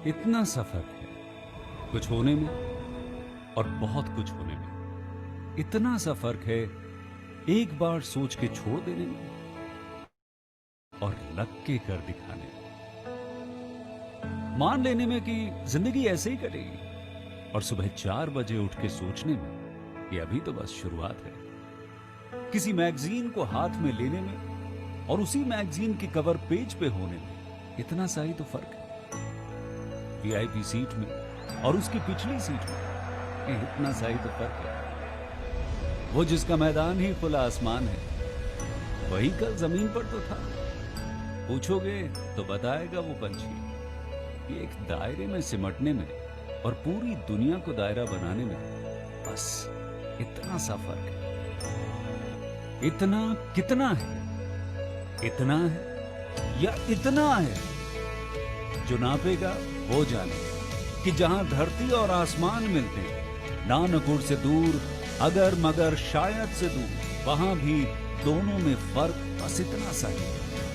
इतना सफर है कुछ होने में और बहुत कुछ होने में। इतना सा फर्क है एक बार सोच के छोड़ देने में और लग के कर दिखाने में। मान लेने में कि जिंदगी ऐसे ही कटेगी और सुबह 4 बजे उठ के सोचने में कि अभी तो बस शुरुआत है। किसी मैगजीन को हाथ में लेने में और उसी मैगजीन के कवर पेज पे होने में इतना सा ही तो फर्क है। वीआईपी सीट में और उसकी पिछली सीट में इतना सा ही तो फर्क है। वो जिसका मैदान ही खुला आसमान है वही कल जमीन पर तो था। पूछोगे तो बताएगा वो पंछी कि एक दायरे में सिमटने में और पूरी दुनिया को दायरा बनाने में बस इतना सा फर्क है। इतना कितना है? इतना है या इतना है? जो नापेगा वो जाने कि जहां धरती और आसमान मिलते हैं, नानकुर से दूर, अगर मगर शायद से दूर, वहां भी दोनों में फर्क बस इतना सा है।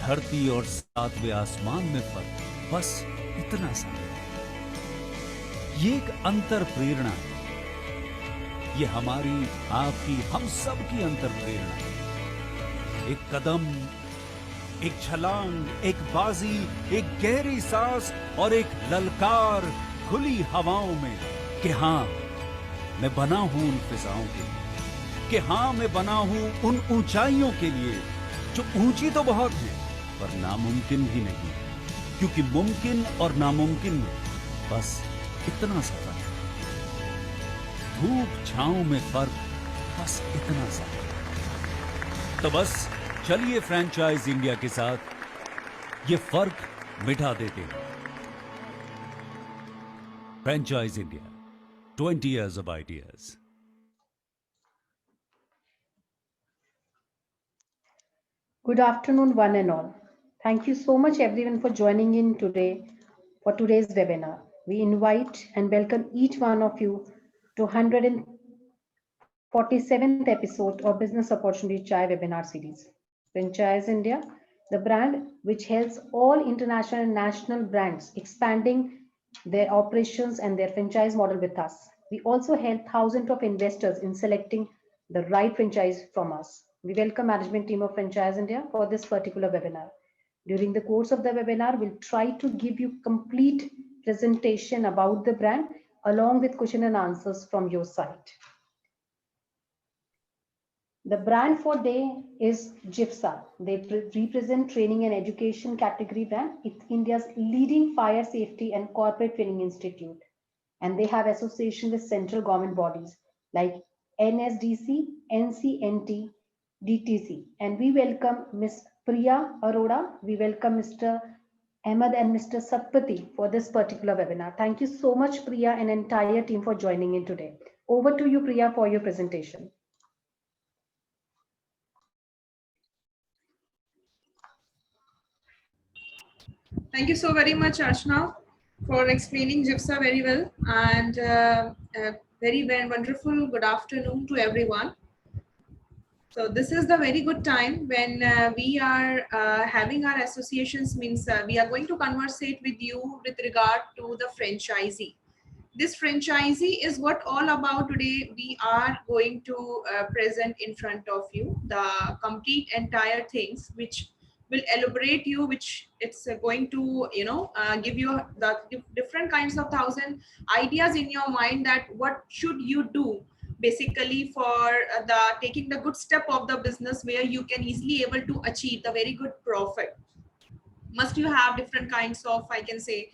धरती और 7वें आसमान में फर्क बस इतना सा है। ये एक अंतर प्रेरणा है। ये हमारी, आपकी, हम सब की अंतर प्रेरणा है। एक कदम, एक छलांग, एक बाजी, एक गहरी सांस और एक ललकार खुली हवाओं में कि हाँ मैं बना हूं उन फिजाओं के लिए, कि हाँ मैं बना हूं उन ऊंचाइयों के लिए जो ऊंची तो बहुत है पर नामुमकिन भी नहीं, क्योंकि मुमकिन और नामुमकिन में बस इतना सा फर्क है। धूप छांव में फर्क बस इतना सा। तो बस चलिए फ्रेंचाइज इंडिया के साथ ये फर्क मिटा देते हैं। Franchise India, 20 years of ideas. Good afternoon, one and all. Thank you so much, everyone, for joining in today for today's webinar. We invite and welcome each one of you to 147th episode of Business Opportunity Chai webinar series. Franchise India, the brand which helps all international and national brands expanding their operations and their franchise model with us. We also help thousands of investors in selecting the right franchise from us. We welcome management team of Franchise India for this particular webinar. During the course of the webinar, we'll try to give you complete presentation about the brand along with question and answers from your side. The brand for day is Jifsa. They represent training and education category brand. It's India's leading fire safety and corporate training institute. And they have association with central government bodies like NSDC, NCNT, DTC. And we welcome Ms. Priya Arora. We welcome Mr. Ahmed and Mr. Satpati for this particular webinar. Thank you so much, Priya and entire team for joining in today. Over to you, Priya, for your presentation. Thank you so very much, Ashna, for explaining Jifsa very well, and very wonderful good afternoon to everyone. So this is the very good time when we are having our associations, means we are going to conversate with you with regard to the franchisee. This franchisee is what all about today. We are going to present in front of you the complete entire things which will elaborate you, which it's going to give you the different kinds of 1,000 ideas in your mind that what should you do basically for the taking the good step of the business where you can easily able to achieve the very good profit. Must you have different kinds of, I can say,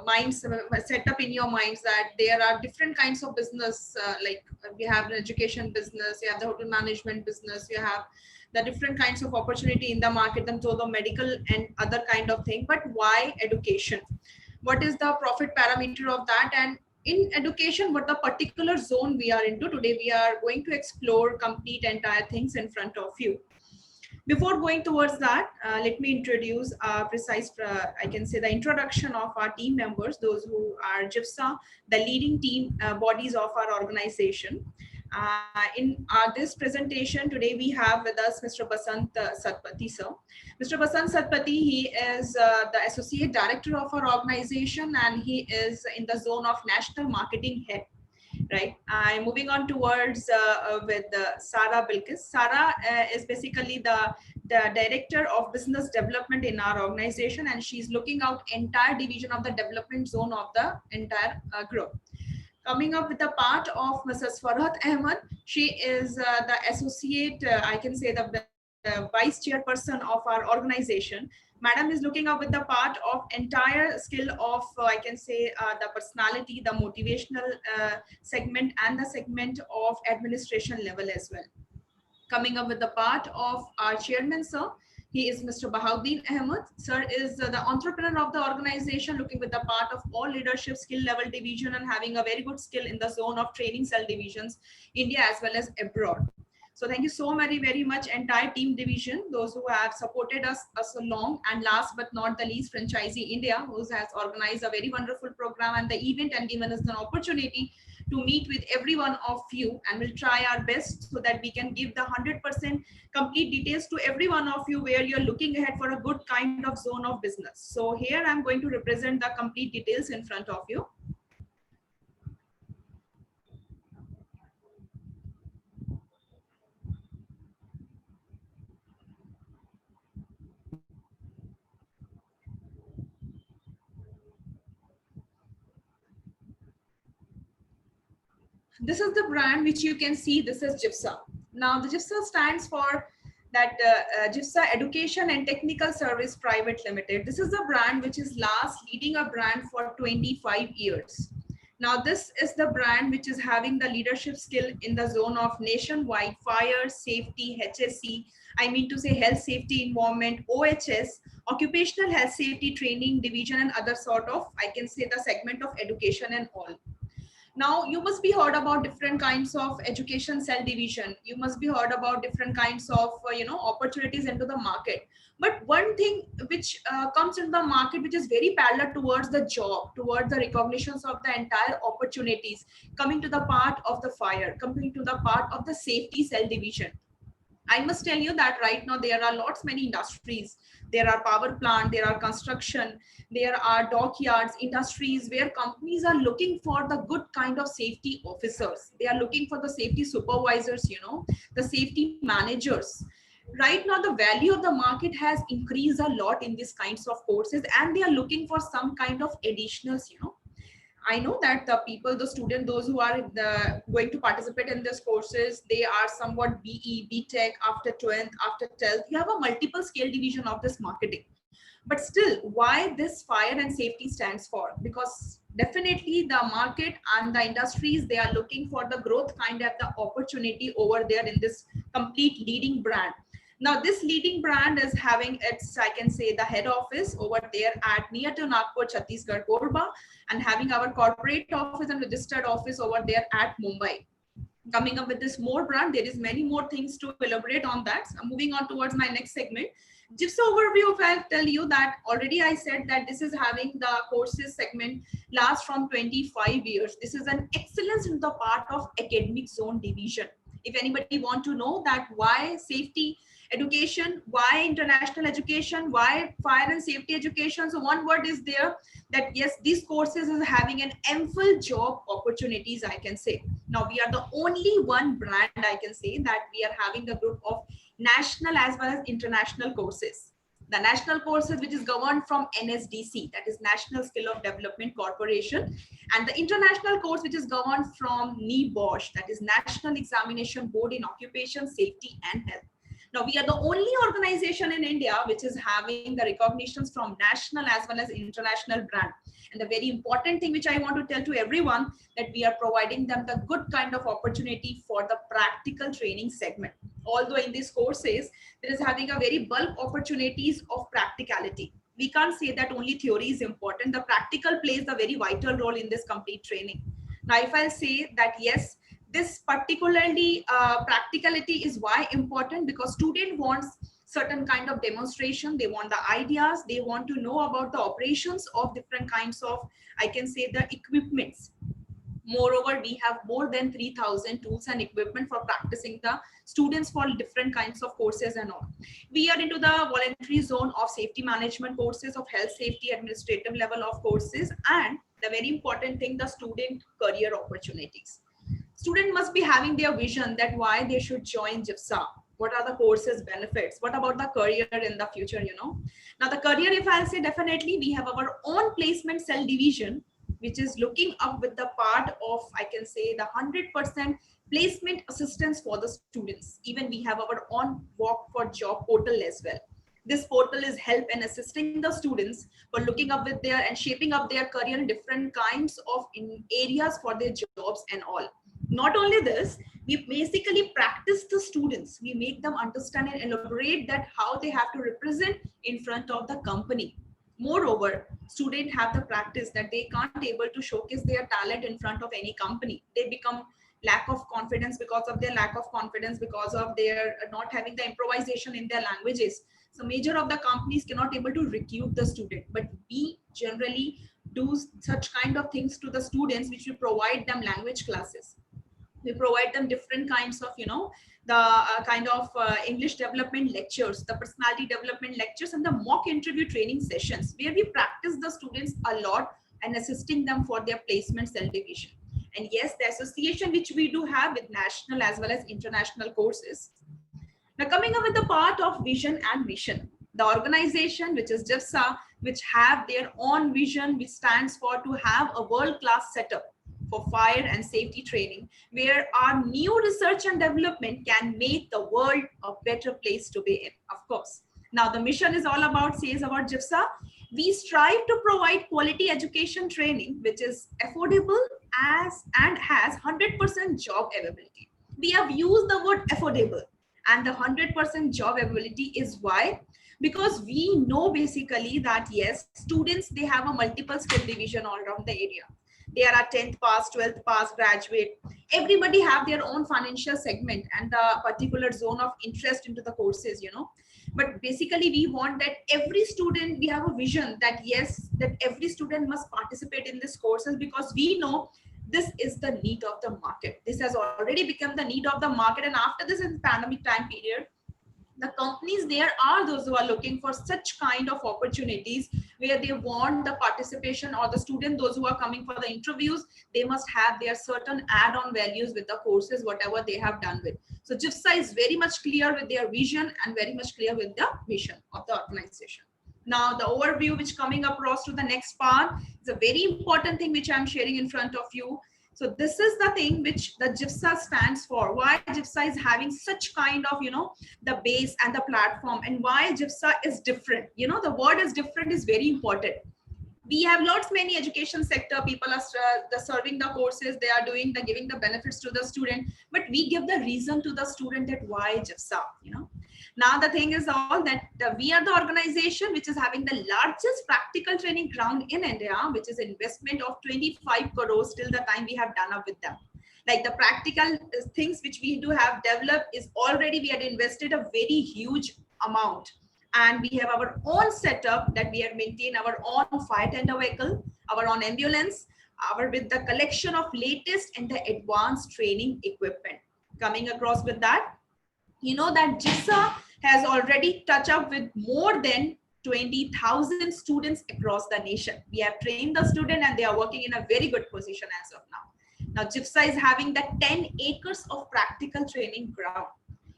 minds set up in your minds that there are different kinds of business, like we have an education business, you have the hotel management business, you have the different kinds of opportunity in the market, and so the medical and other kind of thing. But why education? What is the profit parameter of that? And in education, what the particular zone we are into today, we are going to explore complete entire things in front of you. Before going towards that, let me introduce I can say the introduction of our team members, those who are Jifsa, the leading team bodies of our organization. In this presentation today, we have with us Mr. Basant Satpathy, sir. Mr. Basant Satpathy, he is the Associate Director of our organization, and he is in the zone of National Marketing Head. Right. I'm moving on towards with Sarah Bilkis. Sarah is basically the Director of Business Development in our organization, and she's looking out entire division of the development zone of the entire group. Coming up with the part of Mrs. Farhat Ahmed, she is the associate, I can say the vice chairperson of our organization. Madam is looking up with the part of entire skill of, I can say, the personality, the motivational segment, and the segment of administration level as well. Coming up with the part of our chairman, sir. He is Mr. Bahauddin Ahmed. Sir is the entrepreneur of the organization, looking with the part of all leadership skill level division and having a very good skill in the zone of training cell divisions, India as well as abroad. So thank you so very much, entire team division, those who have supported us so long. And last but not the least, Franchisee India, who has organized a very wonderful program and the event and given us an opportunity to meet with every one of you, and we'll try our best so that we can give the 100% complete details to every one of you where you're looking ahead for a good kind of zone of business. So here I'm going to represent the complete details in front of you. This is the brand which you can see. This is Jifsa. Now the Jifsa stands for that Jifsa Education and Technical Service Private Limited. This is the brand which is last leading a brand for 25 years. Now this is the brand which is having the leadership skill in the zone of nationwide fire, safety, HSE, I mean to say health, safety, environment, OHS, occupational health, safety, training, division, and other sort of, I can say, the segment of education and all. Now you must be heard about different kinds of education cell division. You must be heard about different kinds of opportunities into the market. But one thing which comes into the market, which is very parallel towards the job, towards the recognitions of the entire opportunities, coming to the part of the fire, coming to the part of the safety cell division. I must tell you that right now there are lots many industries. There are power plant, there are construction, there are dockyards, industries where companies are looking for the good kind of safety officers. They are looking for the safety supervisors, the safety managers. Right now, the value of the market has increased a lot in these kinds of courses, and they are looking for some kind of additionals, I know that the people, the students, those who are going to participate in these courses, they are somewhat BE, BTech, after 12th, after 12th. You have a multiple scale division of this marketing. But still, why this fire and safety stands for? Because definitely the market and the industries, they are looking for the growth kind of the opportunity over there in this complete leading brand. Now, this leading brand is having its, I can say, the head office over there at near to Nagpur, Chhattisgarh, Korba, and having our corporate office and registered office over there at Mumbai. Coming up with this more brand, there is many more things to elaborate on that. So I'm moving on towards my next segment. Jifsa overview, if I tell you that already I said that this is having the courses segment last from 25 years. This is an excellence in the part of academic zone division. If anybody want to know that why safety education, why international education, why fire and safety education, so one word is there that yes, these courses is having an ample job opportunities, I can say. Now we are the only one brand, I can say, that we are having a group of national as well as international courses. The national courses which is governed from NSDC, that is National Skill of Development Corporation, and the international course which is governed from NEBOSH, that is National Examination Board in Occupation, Safety and Health. Now, we are the only organization in India which is having the recognitions from national as well as international brand. And the very important thing which I want to tell to everyone, that we are providing them the good kind of opportunity for the practical training segment. Although in these courses, there is having a very bulk opportunities of practicality. We can't say that only theory is important. The practical plays a very vital role in this complete training. Now, if I say that yes, this particularly practicality is why important, because student wants certain kind of demonstration, they want the ideas, they want to know about the operations of different kinds of, I can say, the equipments. Moreover, we have more than 3,000 tools and equipment for practicing the students for different kinds of courses and all. We are into the voluntary zone of safety management courses, of health safety administrative level of courses, and the very important thing, the student career opportunities. Student must be having their vision that why they should join Jifsa. What are the courses benefits? What about the career in the future, you know? Now the career, if I'll say, definitely we have our own placement cell division, which is looking up with the part of, I can say, the 100% placement assistance for the students. Even we have our own walk for job portal as well. This portal is help and assisting the students for looking up with their and shaping up their career in different kinds of areas for their jobs and all. Not only this, we basically practice the students. We make them understand and elaborate that how they have to represent in front of the company. Moreover, students have the practice that they can't able to showcase their talent in front of any company. They become lack of confidence because of their lack of confidence, because of their not having the improvisation in their languages. So major of the companies cannot able to recruit the student, but we generally do such kind of things to the students, which we provide them language classes. We provide them different kinds of, you know, the kind of English development lectures, the personality development lectures, and the mock interview training sessions, where we practice the students a lot and assisting them for their placement cell division. And yes, the association which we do have with national as well as international courses. Now coming up with the part of vision and mission, the organization which is Jifsa, which have their own vision, which stands for to have a world-class setup for fire and safety training, where our new research and development can make the world a better place to be in, of course. Now the mission is all about, says about Jifsa, we strive to provide quality education training which is affordable as and has 100% job availability. We have used the word affordable and the 100% job availability is why? Because we know basically that yes, students, they have a multiple skill division all around the area. There are 10th pass, 12th pass, graduate. Everybody have their own financial segment and the particular zone of interest into the courses, you know. But basically we want that every student, we have a vision that yes, that every student must participate in these courses, because we know this is the need of the market. This has already become the need of the market. And after this in pandemic time period, the companies, there are those who are looking for such kind of opportunities where they want the participation or the student, those who are coming for the interviews, they must have their certain add-on values with the courses, whatever they have done with. So Jifsa is very much clear with their vision and very much clear with the mission of the organization. Now the overview which coming across to the next part is a very important thing which I'm sharing in front of you. So this is the thing which the Jifsa stands for. Why Jifsa is having such kind of, you know, the base and the platform, and why Jifsa is different. You know, the word is different is very important. We have lots many education sector, people are serving the courses, they are doing the giving the benefits to the student, but we give the reason to the student that why Jifsa, you know. Now the thing is all that we are the organization which is having the largest practical training ground in India, which is investment of 25 crores till the time we have done up with them. Like the practical things which we do have developed is already we had invested a very huge amount. And we have our own setup that we have maintained our own fire tender vehicle, our own ambulance, our with the collection of latest and the advanced training equipment. Coming across with that, you know that Jifsa has already touched up with more than 20,000 students across the nation. We have trained the student and they are working in a very good position as of now. Now Jifsa is having the 10 acres of practical training ground.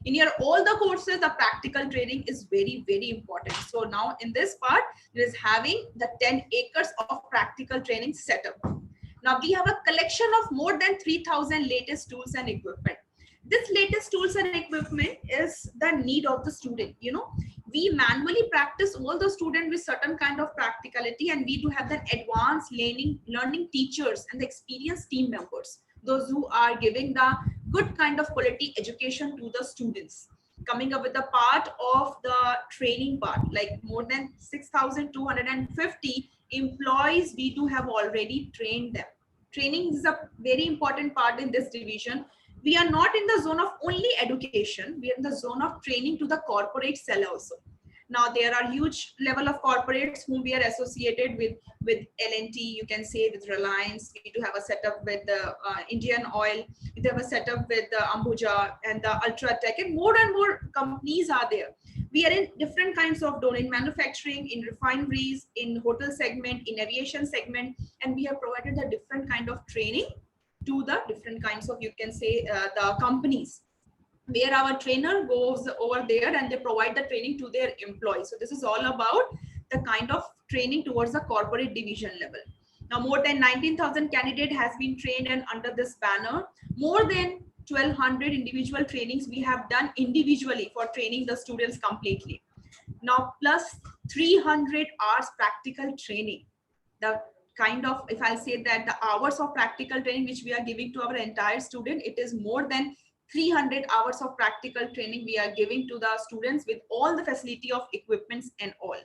In your all the courses, the practical training is very, very important. So now in this part, it is having the 10 acres of practical training setup. Now we have a collection of more than 3,000 latest tools and equipment. This latest tools and equipment is the need of the student. You know, we manually practice all the student with certain kind of practicality, and we do have the advanced learning teachers and the experienced team members, those who are giving the good kind of quality education to the students. Coming up with the part of the training part, like more than 6,250 employees, we do have already trained them. Training is a very important part in this division. We are not in the zone of only education, we are in the zone of training to the corporate cell also. Now there are huge level of corporates whom we are associated with L&T, you can say, with Reliance. We do have a setup with the Indian Oil. We have a setup with the Ambuja and the Ultratech, and more companies are there. We are in different kinds of domain, manufacturing, in refineries, in hotel segment, in aviation segment, and we have provided the different kind of training to the different kinds of, you can say, the companies, where our trainer goes over there and they provide the training to their employees. So this is all about the kind of training towards the corporate division level. Now more than 19,000 candidates has been trained, and under this banner, more than 1,200 individual trainings we have done individually for training the students completely. Now plus 300 hours practical training. The kind of, if I say that the hours of practical training which we are giving to our entire student, it is more than 300 hours of practical training we are giving to the students with all the facility of equipments and all.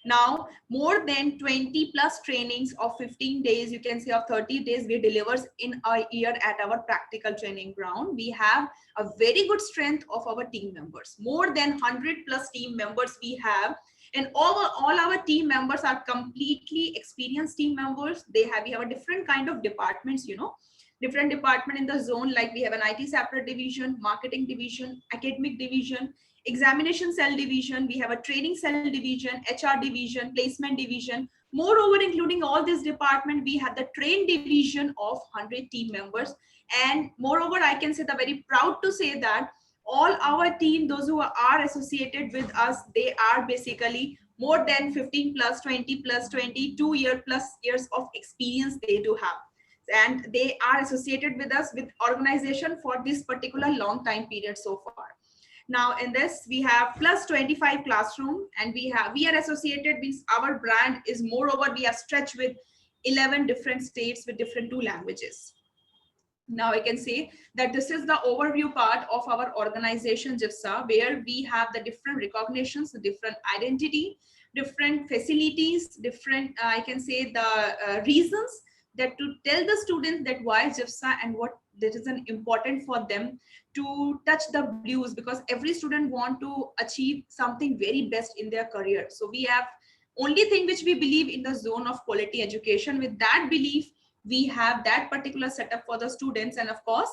Now more than 20 plus trainings of 15 days, you can say of 30 days, we delivers in a year at our practical training ground. We have a very good strength of our team members, more than 100 plus team members we have, and all our team members are completely experienced team members. We have a different kind of departments, you know, different department in the zone, like we have an IT separate division, marketing division, academic division, examination cell division, we have a training cell division, HR division, placement division. Moreover, including all this department, we have the train division of 100 team members. And moreover, I can say, the very proud to say that all our team, those who are associated with us, they are basically more than 15 plus, 20 plus, 22 years of experience they do have. And they are associated with us with organization for this particular long time period so far. Now in this we have plus 25 classroom, and we are associated with, our brand is moreover, we have stretched with 11 different states with different 2 languages. Now I can say that this is the overview part of our organization Jifsa, where we have the different recognitions, the different identity, different facilities, different I can say the reasons that to tell the students that why Jifsa and what that is an important for them to touch the blues, because every student want to achieve something very best in their career. So we have only thing which we believe in the zone of quality education. With that belief, we have that particular setup for the students. And of course,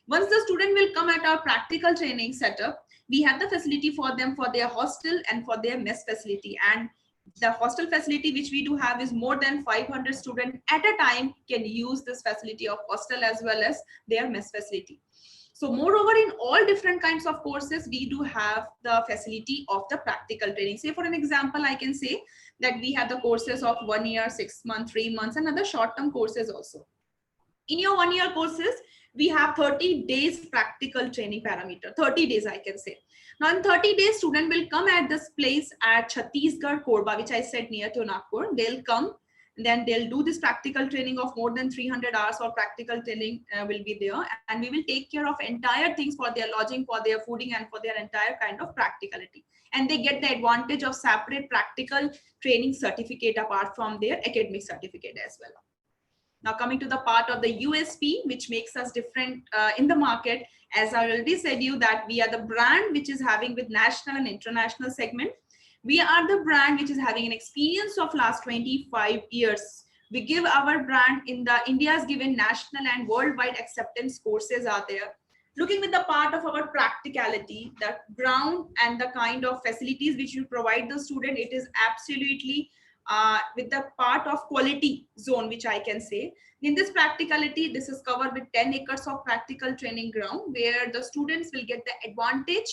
once the student will come at our practical training setup, we have the facility for them for their hostel and for their mess facility. And the hostel facility which we do have is more than 500 students at a time can use this facility of hostel as well as their mess facility. So moreover, in all different kinds of courses, we do have the facility of the practical training. Say for an example, I can say that we have the courses of 1 year, 6 months, 3 months, and other short-term courses also. In your 1 year courses, we have 30 days practical training parameter, 30 days I can say. Now in 30 days, student will come at this place at Chhattisgarh, Korba, which I said near to Nagpur. They'll come, then they'll do this practical training of more than 300 hours of practical training will be there. And we will take care of entire things for their lodging, for their fooding, and for their entire kind of practicality. And they get the advantage of separate practical training certificate apart from their academic certificate as well. Now coming to the part of the USP, which makes us different in the market, as I already said you that we are the brand which is having with national and international segment. We are the brand which is having an experience of last 25 years. We give our brand in the India's given national and worldwide acceptance courses are there. Looking with the part of our practicality, the ground and the kind of facilities which we provide the student, it is absolutely with the part of quality zone, which I can say. In this practicality, this is covered with 10 acres of practical training ground where the students will get the advantage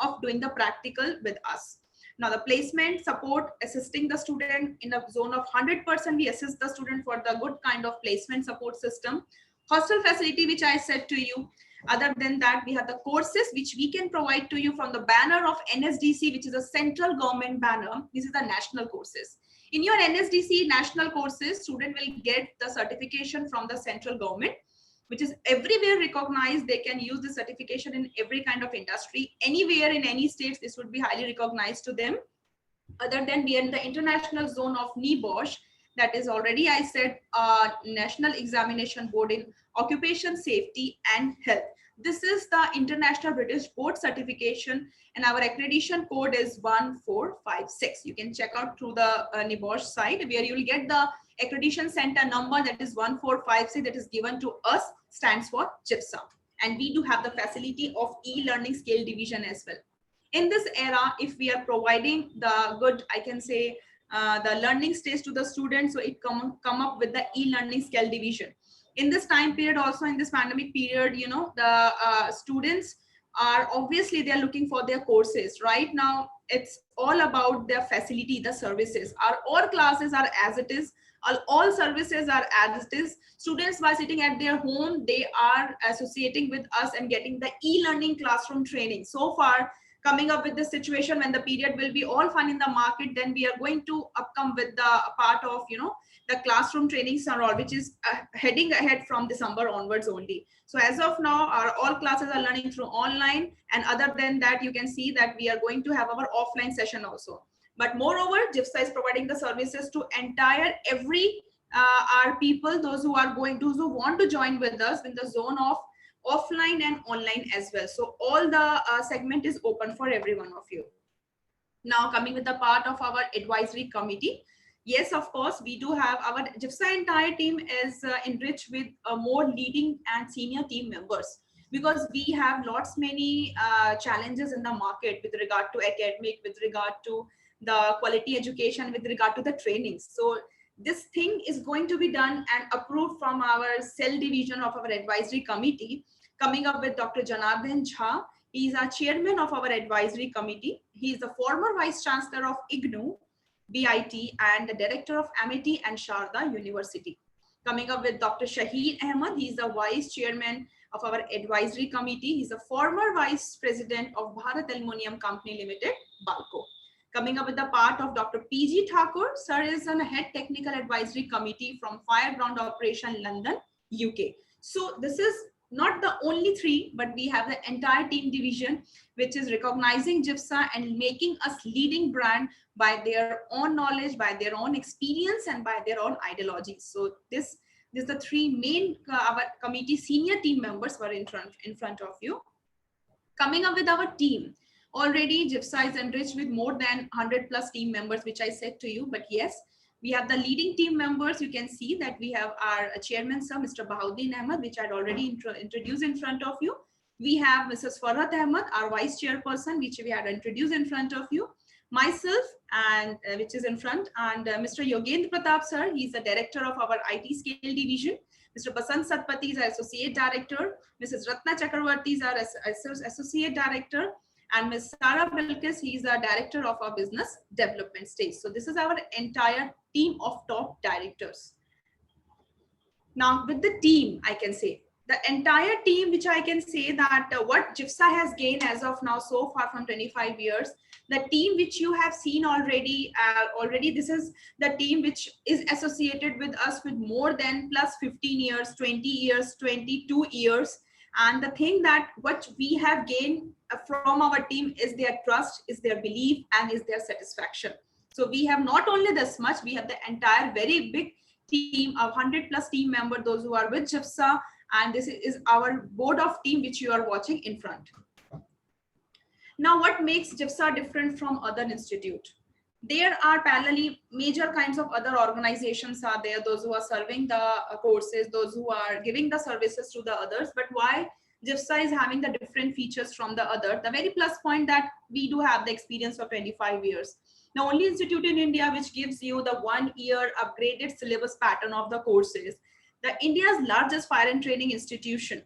of doing the practical with us. Now the placement support, assisting the student in a zone of 100%, we assist the student for the good kind of placement support system. Hostel facility, which I said to you. Other than that, we have the courses which we can provide to you from the banner of NSDC, which is a central government banner. This is the national courses. In your NSDC national courses, student will get the certification from the central government, which is everywhere recognized. They can use the certification in every kind of industry, anywhere in any states, this would be highly recognized to them. Other than we are in the international zone of NEBOSH, that is already I said National Examination Board in Occupation Safety and Health. This is the International British Board certification, and our accreditation code is 1456. You can check out through the NEBOSH site, where you will get the accreditation center number, that is 1456, that is given to us, stands for Jifsa. And we do have the facility of e-learning scale division as well. In this era, if we are providing the good, I can say, the learning stage to the students, so it come up with the e-learning scale division. In this time period, also in this pandemic period, you know, the students are obviously, they are looking for their courses. Right now, it's all about their facility, the services. All classes are as it is. All services are as it is. Students, by sitting at their home, they are associating with us and getting the e-learning classroom training. So far, coming up with the situation when the period will be all fun in the market, then we are going to come with the part of, you know, the classroom trainings and all, which is heading ahead from December onwards only. So as of now, all classes are learning through online, and other than that, you can see that we are going to have our offline session also. But moreover, Jifsa is providing the services to every our people, those who want to join with us in the zone of offline and online as well. So all the segment is open for every one of you. Now coming with the part of our advisory committee. Yes, of course, we do have our Jifsa entire team is enriched with more leading and senior team members, because we have many challenges in the market with regard to academic, with regard to the quality education, with regard to the trainings. So this thing is going to be done and approved from our cell division of our advisory committee, coming up with Dr. Janardhan Jha. He is our chairman of our advisory committee. He is the former vice chancellor of IGNOU, BIT, and the director of Amity and Sharda University. Coming up with Dr. Shaheen Ahmed. He is the vice chairman of our advisory committee. He's a former vice president of Bharat Aluminium Company Limited, BALCO. Coming up with the part of Dr. PG Thakur. Sir is on a head technical advisory committee from Fireground Operation London, UK. So this is not the only three, but we have the entire team division, which is recognizing Jifsa and making us leading brand by their own knowledge, by their own experience, and by their own ideologies. So this is the three main our committee senior team members were in front of you. Coming up with our team. Already Jifsa is enriched with more than 100+ team members, which I said to you, but yes, we have the leading team members. You can see that we have our chairman, sir, Mr. Bahauddin Ahmed, which I'd already introduced in front of you. We have Mrs. Farhat Ahmed, our vice chairperson, which we had introduced in front of you. Myself, and which is in front, and Mr. Yogendra Pratap, sir, he's the director of our IT scale division. Mr. Basant Satpathy is our associate director. Mrs. Ratna Chakravarti is our associate director. And Ms. Sara Bilkis, he is the director of our business development stage. So this is our entire team of top directors. Now with the team, I can say the entire team, which I can say that what Jifsa has gained as of now so far from 25 years, the team which you have seen already, this is the team which is associated with us with more than plus 15 years, 20 years, 22 years. And the thing that what we have gained from our team is their trust, is their belief, and is their satisfaction. So we have not only this much, we have the entire very big team of 100+ team members, those who are with Jifsa, and this is our board of team which you are watching in front. Now, what makes Jifsa different from other institute? There are parallelly major kinds of other organizations are there, those who are serving the courses, those who are giving the services to the others. But why Jifsa is having the different features from the other? The very plus point that we do have the experience of 25 years. The only institute in India which gives you the 1-year upgraded syllabus pattern of the courses. The India's largest fire and training institution.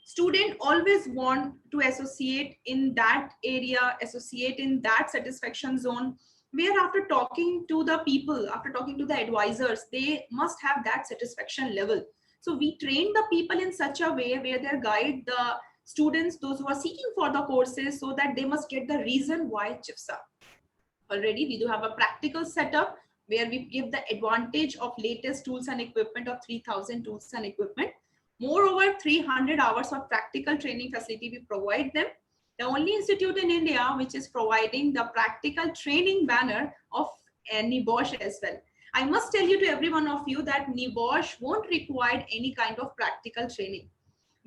Student always want to associate in that area, associate in that satisfaction zone, where after talking to the people, after talking to the advisors, they must have that satisfaction level. So we train the people in such a way where they guide the students, those who are seeking for the courses, so that they must get the reason why Jifsa. Already we do have a practical setup where we give the advantage of latest tools and equipment of 3,000 tools and equipment. Moreover, 300 hours of practical training facility we provide them. The only institute in India which is providing the practical training banner of NEBOSH as well. I must tell you to every one of you that NEBOSH won't require any kind of practical training.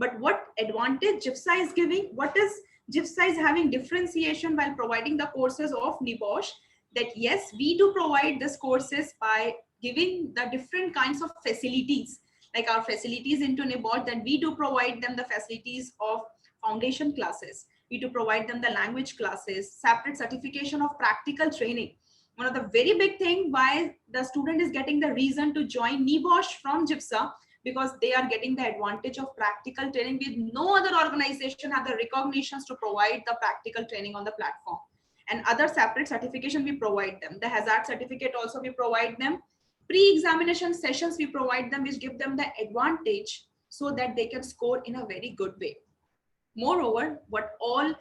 But what advantage Jifsa is giving? What is Jifsa is having differentiation while providing the courses of NEBOSH, that yes, we do provide these courses by giving the different kinds of facilities, like our facilities into NEBOSH, that we do provide them the facilities of foundation classes. We do provide them the language classes, separate certification of practical training. One of the very big thing why the student is getting the reason to join NEBOSH from Jifsa, because they are getting the advantage of practical training with no other organization have the recognitions to provide the practical training on the platform. And other separate certification we provide them. The hazard certificate also we provide them. Pre-examination sessions we provide them, which give them the advantage so that they can score in a very good way. Moreover, what all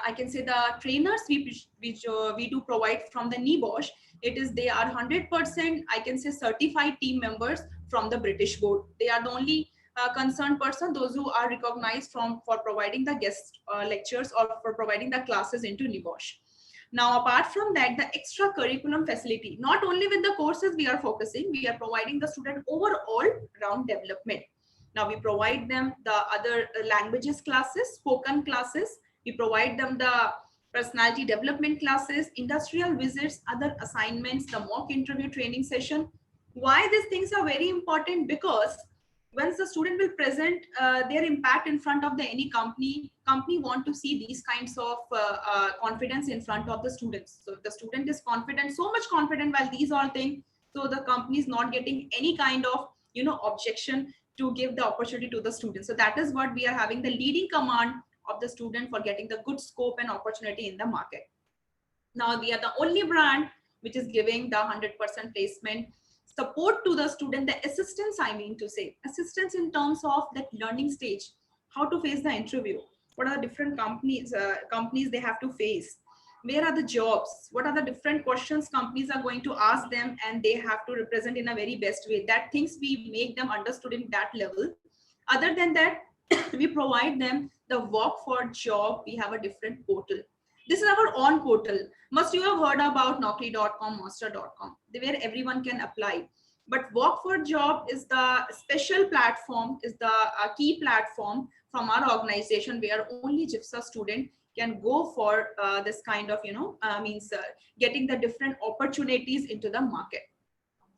I can say the trainers we do provide from the NEBOSH, it is they are 100% I can say certified team members from the British board. They are the only concerned person, those who are recognized for providing the guest lectures or for providing the classes into NEBOSH. Now, apart from that, the extra curriculum facility, not only with the courses we are focusing, we are providing the student overall round development. Now we provide them the other languages classes, spoken classes. We provide them the personality development classes, industrial visits, other assignments, the mock interview training session. Why these things are very important? Because once the student will present their impact in front of any company want to see these kinds of confidence in front of the students. So if the student is confident, so much confident while these all things, so the company is not getting any kind of objection to give the opportunity to the student. So that is what we are having the leading command of the student for getting the good scope and opportunity in the market. Now we are the only brand which is giving the 100% placement support to the student, the assistance, I mean to say, assistance in terms of that learning stage, how to face the interview, what are the different companies they have to face, where are the jobs, what are the different questions companies are going to ask them, and they have to represent in a very best way. That things we make them understood in that level. Other than that, we provide them the work for job. We have a different portal. This is our own portal. Must you have heard about Naukri.com, Monster.com, where everyone can apply. But work for job is the special platform, is the key platform from our organization where only Jifsa student can go for this kind of, getting the different opportunities into the market.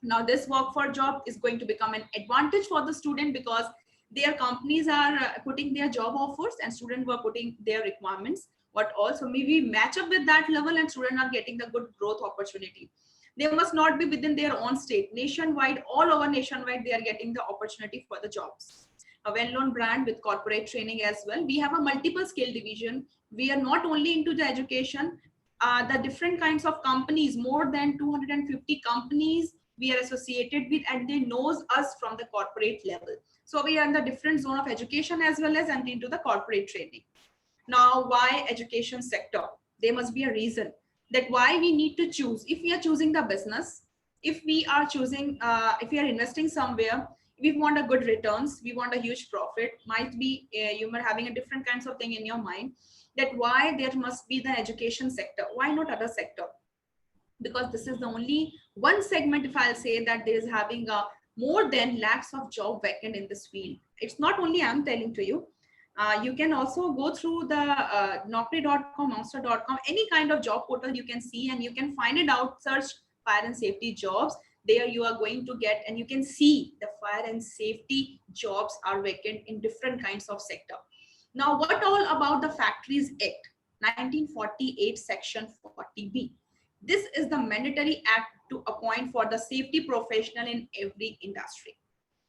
Now this work for job is going to become an advantage for the student because their companies are putting their job offers and students were putting their requirements, but also maybe match up with that level and students are getting the good growth opportunity. They must not be within their own state. Nationwide, all over nationwide, they are getting the opportunity for the jobs. A well-known brand with corporate training as well. We have a multiple scale division. We are not only into the education, the different kinds of companies, more than 250 companies we are associated with, and they knows us from the corporate level. So we are in the different zone of education as well as and into the corporate training. Now, why education sector? There must be a reason that why we need to choose. If we are choosing the business, if we are choosing, if we are investing somewhere, we want a good returns, we want a huge profit, might be you are having a different kinds of thing in your mind, that why there must be the education sector, why not other sector? Because this is the only one segment, if I'll say, that there is having a more than lakhs of job vacant in this field. It's not only I'm telling to you. You can also go through the Naukri.com, Monster.com, any kind of job portal you can see, and you can find it out, search fire and safety jobs. There you are going to get, and you can see the fire and safety jobs are vacant in different kinds of sector. Now, what all about the Factories Act, 1948, Section 40B. This is the mandatory act to appoint for the safety professional in every industry.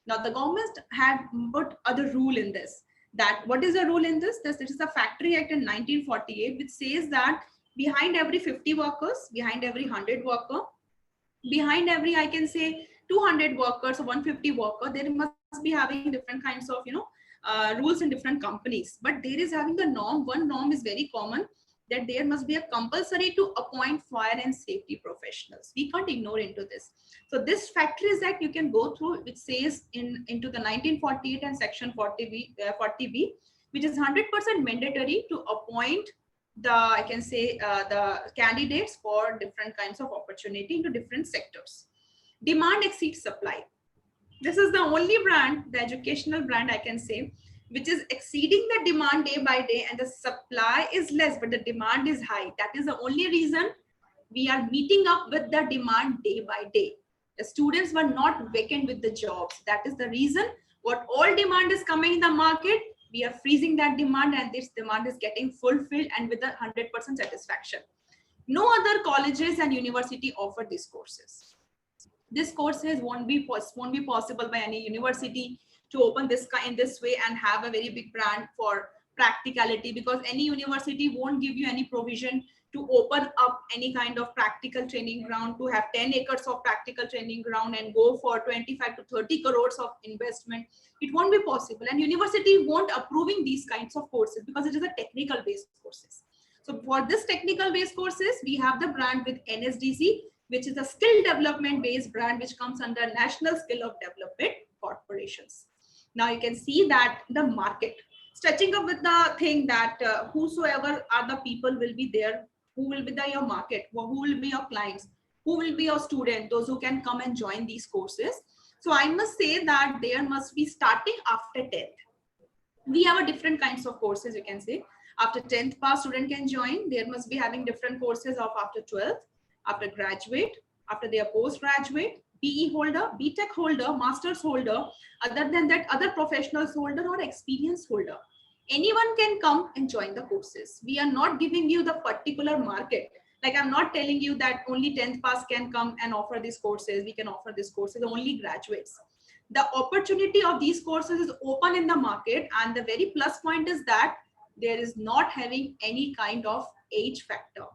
Now, the government had put other rule in this. That what is the rule in this? This is the Factory Act in 1948, which says that behind every 50 workers, behind every 100 worker, behind every, I can say, 200 workers or 150 worker, there must be having different kinds of, rules in different companies. But there is having the norm. One norm is very common, that there must be a compulsory to appoint fire and safety professionals. We can't ignore into this. So this Factories Act you can go through, which says into the 1948 and Section 40B, which is 100% mandatory to appoint the, I can say, the candidates for different kinds of opportunity into different sectors. Demand exceeds supply. This is the only brand, the educational brand, I can say, which is exceeding the demand day by day, and the supply is less, but the demand is high. That is the only reason we are meeting up with the demand day by day. The students were not vacant with the jobs. That is the reason what all demand is coming in the market, we are freezing that demand, and this demand is getting fulfilled and with a 100% satisfaction. No other colleges and university offer these courses. This courses won't be possible by any university to open this in this way and have a very big brand for practicality, because any university won't give you any provision to open up any kind of practical training ground, to have 10 acres of practical training ground and go for 25 to 30 crores of investment. It won't be possible, and university won't approving these kinds of courses because it is a technical based courses. So for this technical based courses, we have the brand with NSDC, which is a skill development based brand, which comes under National Skill of Development Corporations. Now you can see that the market stretching up with the thing that whosoever are the people will be there, who will be your market, who will be your clients, who will be your student, those who can come and join these courses. So I must say that there must be starting after 10th. We have a different kinds of courses, you can say. After 10th pass, student can join. There must be having different courses of after 12th, after graduate, after they are postgraduate, BE holder, BTech holder, master's holder, other than that, other professionals holder or experience holder. Anyone can come and join the courses. We are not giving you the particular market. Like I'm not telling you that only 10th pass can come and offer these courses. We can offer these courses, only graduates. The opportunity of these courses is open in the market, and the very plus point is that there is not having any kind of age factor.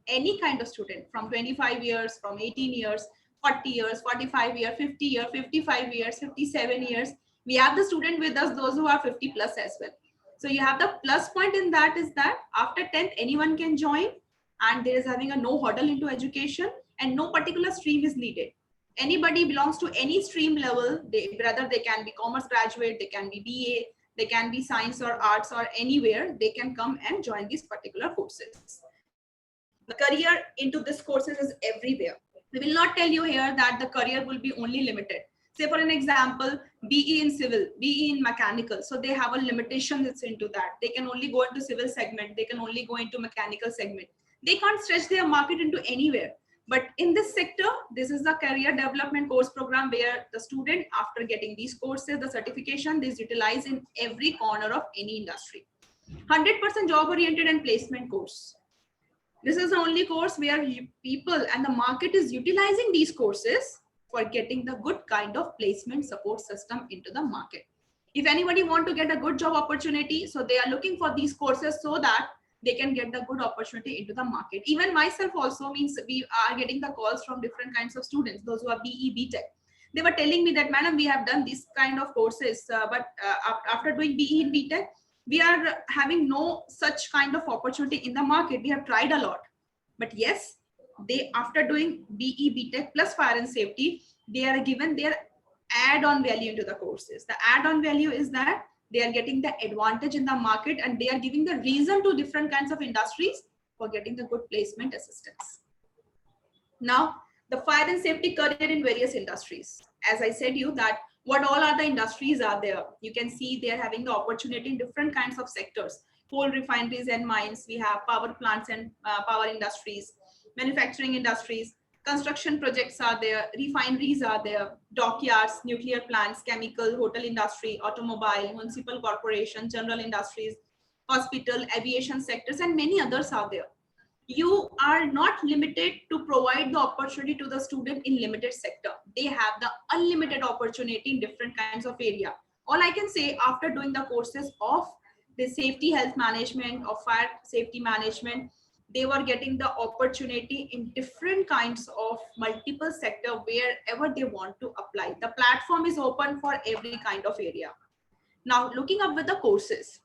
Any kind of student from 25 years, from 18 years, 40 years, 45 years, 50 years, 55 years, 57 years. We have the student with us, those who are 50 plus as well. So you have the plus point in that is that after 10th, anyone can join, and there is having a no hurdle into education, and no particular stream is needed. Anybody belongs to any stream level, whether they can be commerce graduate, they can be BA, they can be science or arts or anywhere, they can come and join these particular courses. The career into this courses is everywhere. We will not tell you here that the career will be only limited. Say for an example, BE in civil, BE in mechanical. So they have a limitation that's into that. They can only go into civil segment. They can only go into mechanical segment. They can't stretch their market into anywhere. But in this sector, this is the career development course program where the student, after getting these courses, the certification is utilized in every corner of any industry. 100% job oriented and placement course. This is the only course where people and the market is utilizing these courses for getting the good kind of placement support system into the market. If anybody want to get a good job opportunity, so they are looking for these courses so that they can get the good opportunity into the market. Even myself also, means we are getting the calls from different kinds of students, those who are BE, BTech. They were telling me that, madam, we have done this kind of courses, but after doing BE and BTech, we are having no such kind of opportunity in the market. We have tried a lot, but yes, they, after doing BE, BTech plus fire and safety, they are given their add-on value into the courses. The add-on value is that they are getting the advantage in the market, and they are giving the reason to different kinds of industries for getting the good placement assistance. Now, the fire and safety career in various industries. As I said you that what all are the industries are there. You can see they are having the opportunity in different kinds of sectors. Coal refineries and mines. We have power plants and power industries, manufacturing industries. Construction projects are there, refineries are there, dockyards, nuclear plants, chemical, hotel industry, automobile, municipal corporation, general industries, hospital, aviation sectors, and many others are there. You are not limited to provide the opportunity to the student in limited sector. They have the unlimited opportunity in different kinds of area. All I can say, after doing the courses of the safety health management or fire safety management, they were getting the opportunity in different kinds of multiple sector wherever they want to apply. The platform is open for every kind of area. Now, looking up with the courses,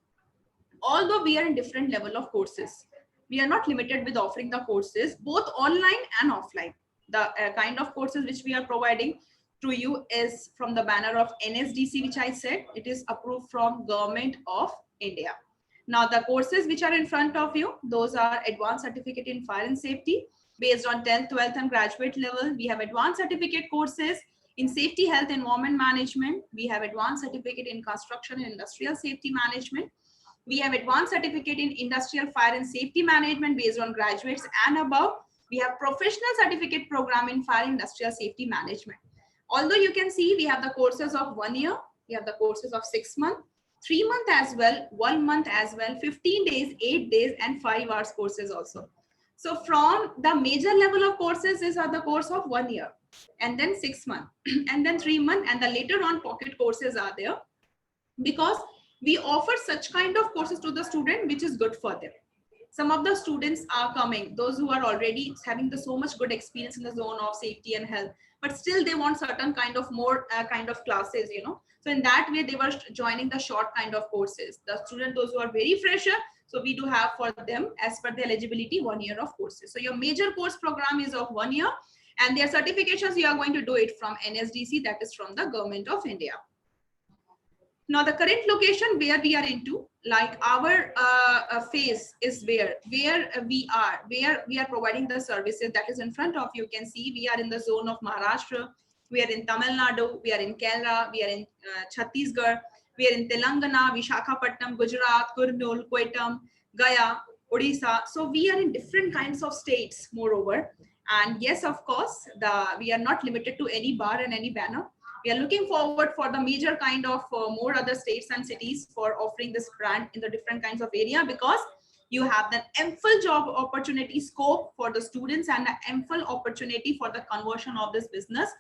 although we are in different level of courses, we are not limited with offering the courses both online and offline. The kind of courses which we are providing to you is from the banner of NSDC, which I said, it is approved from Government of India. Now, the courses which are in front of you, those are advanced certificate in fire and safety based on 10th, 12th and graduate level. We have advanced certificate courses In safety, health, environment management, we have advanced certificate in construction and industrial safety management. We have advanced certificate in industrial fire and safety management based on graduates and above. We have professional certificate program in fire industrial safety management. Although you can see we have the courses of 1 year, we have the courses of 6 months, 3 months as well, 1 month as well, 15 days, 8 days, and 5 hours courses also. So from the major level of courses is the course of 1 year, and then 6 months, and then 3 months, and the later on pocket courses are there, because we offer such kind of courses to the student which is good for them. Some of the students are coming, those who are already having so much good experience in the zone of safety and health, but still they want certain kind of more kind of classes, you know. So in that way, they were joining the short kind of courses. The student, those who are very fresher, so we do have for them as per the eligibility 1 year of courses. So your major course program is of 1 year, and their certifications you are going to do it from NSDC, that is from the Government of India. Now the current location where we are into, like our phase is where we are providing the services, that is in front of you. Can see we are in the zone of Maharashtra, we are in Tamil Nadu, we are in Kerala, we are in Chhattisgarh, we are in Telangana, Visakhapatnam, Gujarat, Kurnool, Quetta, Gaya, Odisha. So we are in different kinds of states moreover. And yes, of course, we are not limited to any bar and any banner. We are looking forward for the major kind of more other states and cities for offering this grant in the different kinds of area, because you have the ample job opportunity scope for the students and the ample opportunity for the conversion of this business,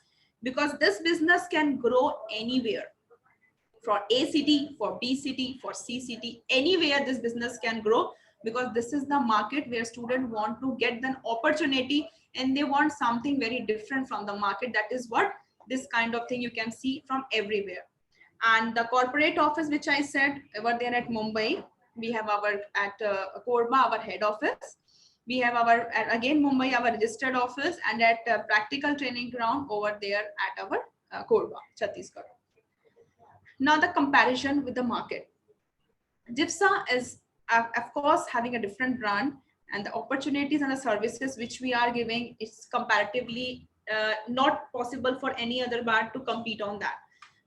because this business can grow anywhere, for A city, for B city, for C city, anywhere this business can grow, because this is the market where students want to get an opportunity and they want something very different from the market. That is what this kind of thing you can see from everywhere. And the corporate office, which I said, over there at Mumbai, we have our at Korba, our head office. We have our again Mumbai, our registered office, and at practical training ground over there at our Korba, Chhattisgarh. Now the comparison with the market. Jifsa is of course having a different brand, and the opportunities and the services which we are giving is comparatively not possible for any other brand to compete on that.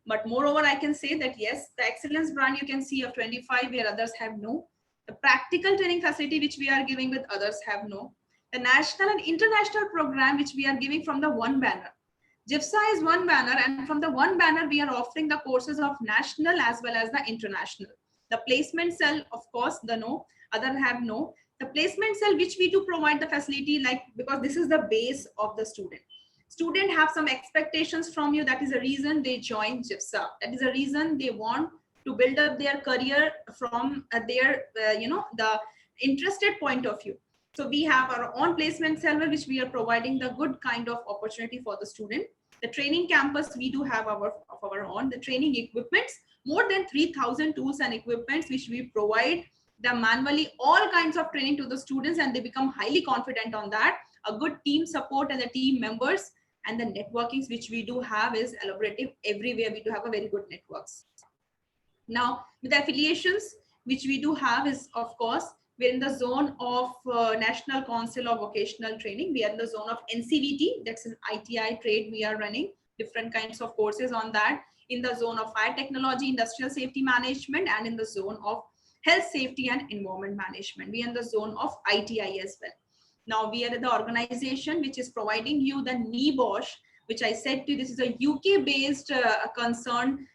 But moreover, I can say that yes, the excellence brand you can see of 25 where others have no. The practical training facility which we are giving with others have no. The national and international program which we are giving from the one banner. Jifsa is one banner, and from the one banner we are offering the courses of national as well as the international. The placement cell, of course, the no, other have no. The placement cell which we do provide the facility, like, because this is the base of the student. Student have some expectations from you. That is the reason they join Jifsa. That is the reason they want to build up their career from their, the interested point of view. So we have our own placement server, which we are providing the good kind of opportunity for the student. The training campus, we do have our own. The training equipments, more than 3,000 tools and equipments, which we provide the manually all kinds of training to the students, and they become highly confident on that. A good team support and the team members, and the networkings which we do have is elaborative everywhere. We do have a very good networks. Now with the affiliations which we do have is, of course, we're in the zone of National Council of Vocational Training. We are in the zone of NCVT, that's an ITI trade. We are running different kinds of courses on that. In the zone of fire technology, industrial safety management, and in the zone of health, safety, and environment management. We are in the zone of ITI as well. Now we are the organization which is providing you the NEBOSH, which I said to you, this is a UK based concern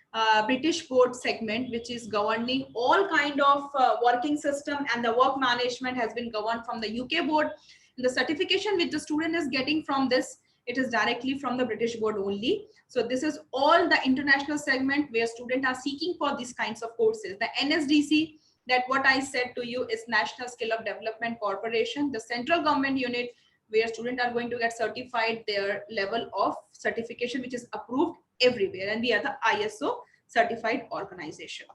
British board segment, which is governing all kind of working system, and the work management has been governed from the UK board. And the certification which the student is getting from this, it is directly from the British board only. So this is all the international segment where students are seeking for these kinds of courses. The NSDC, that what I said to you is National Skill of Development Corporation, the central government unit where students are going to get certified their level of certification, which is approved everywhere. And we are the ISO certified organization.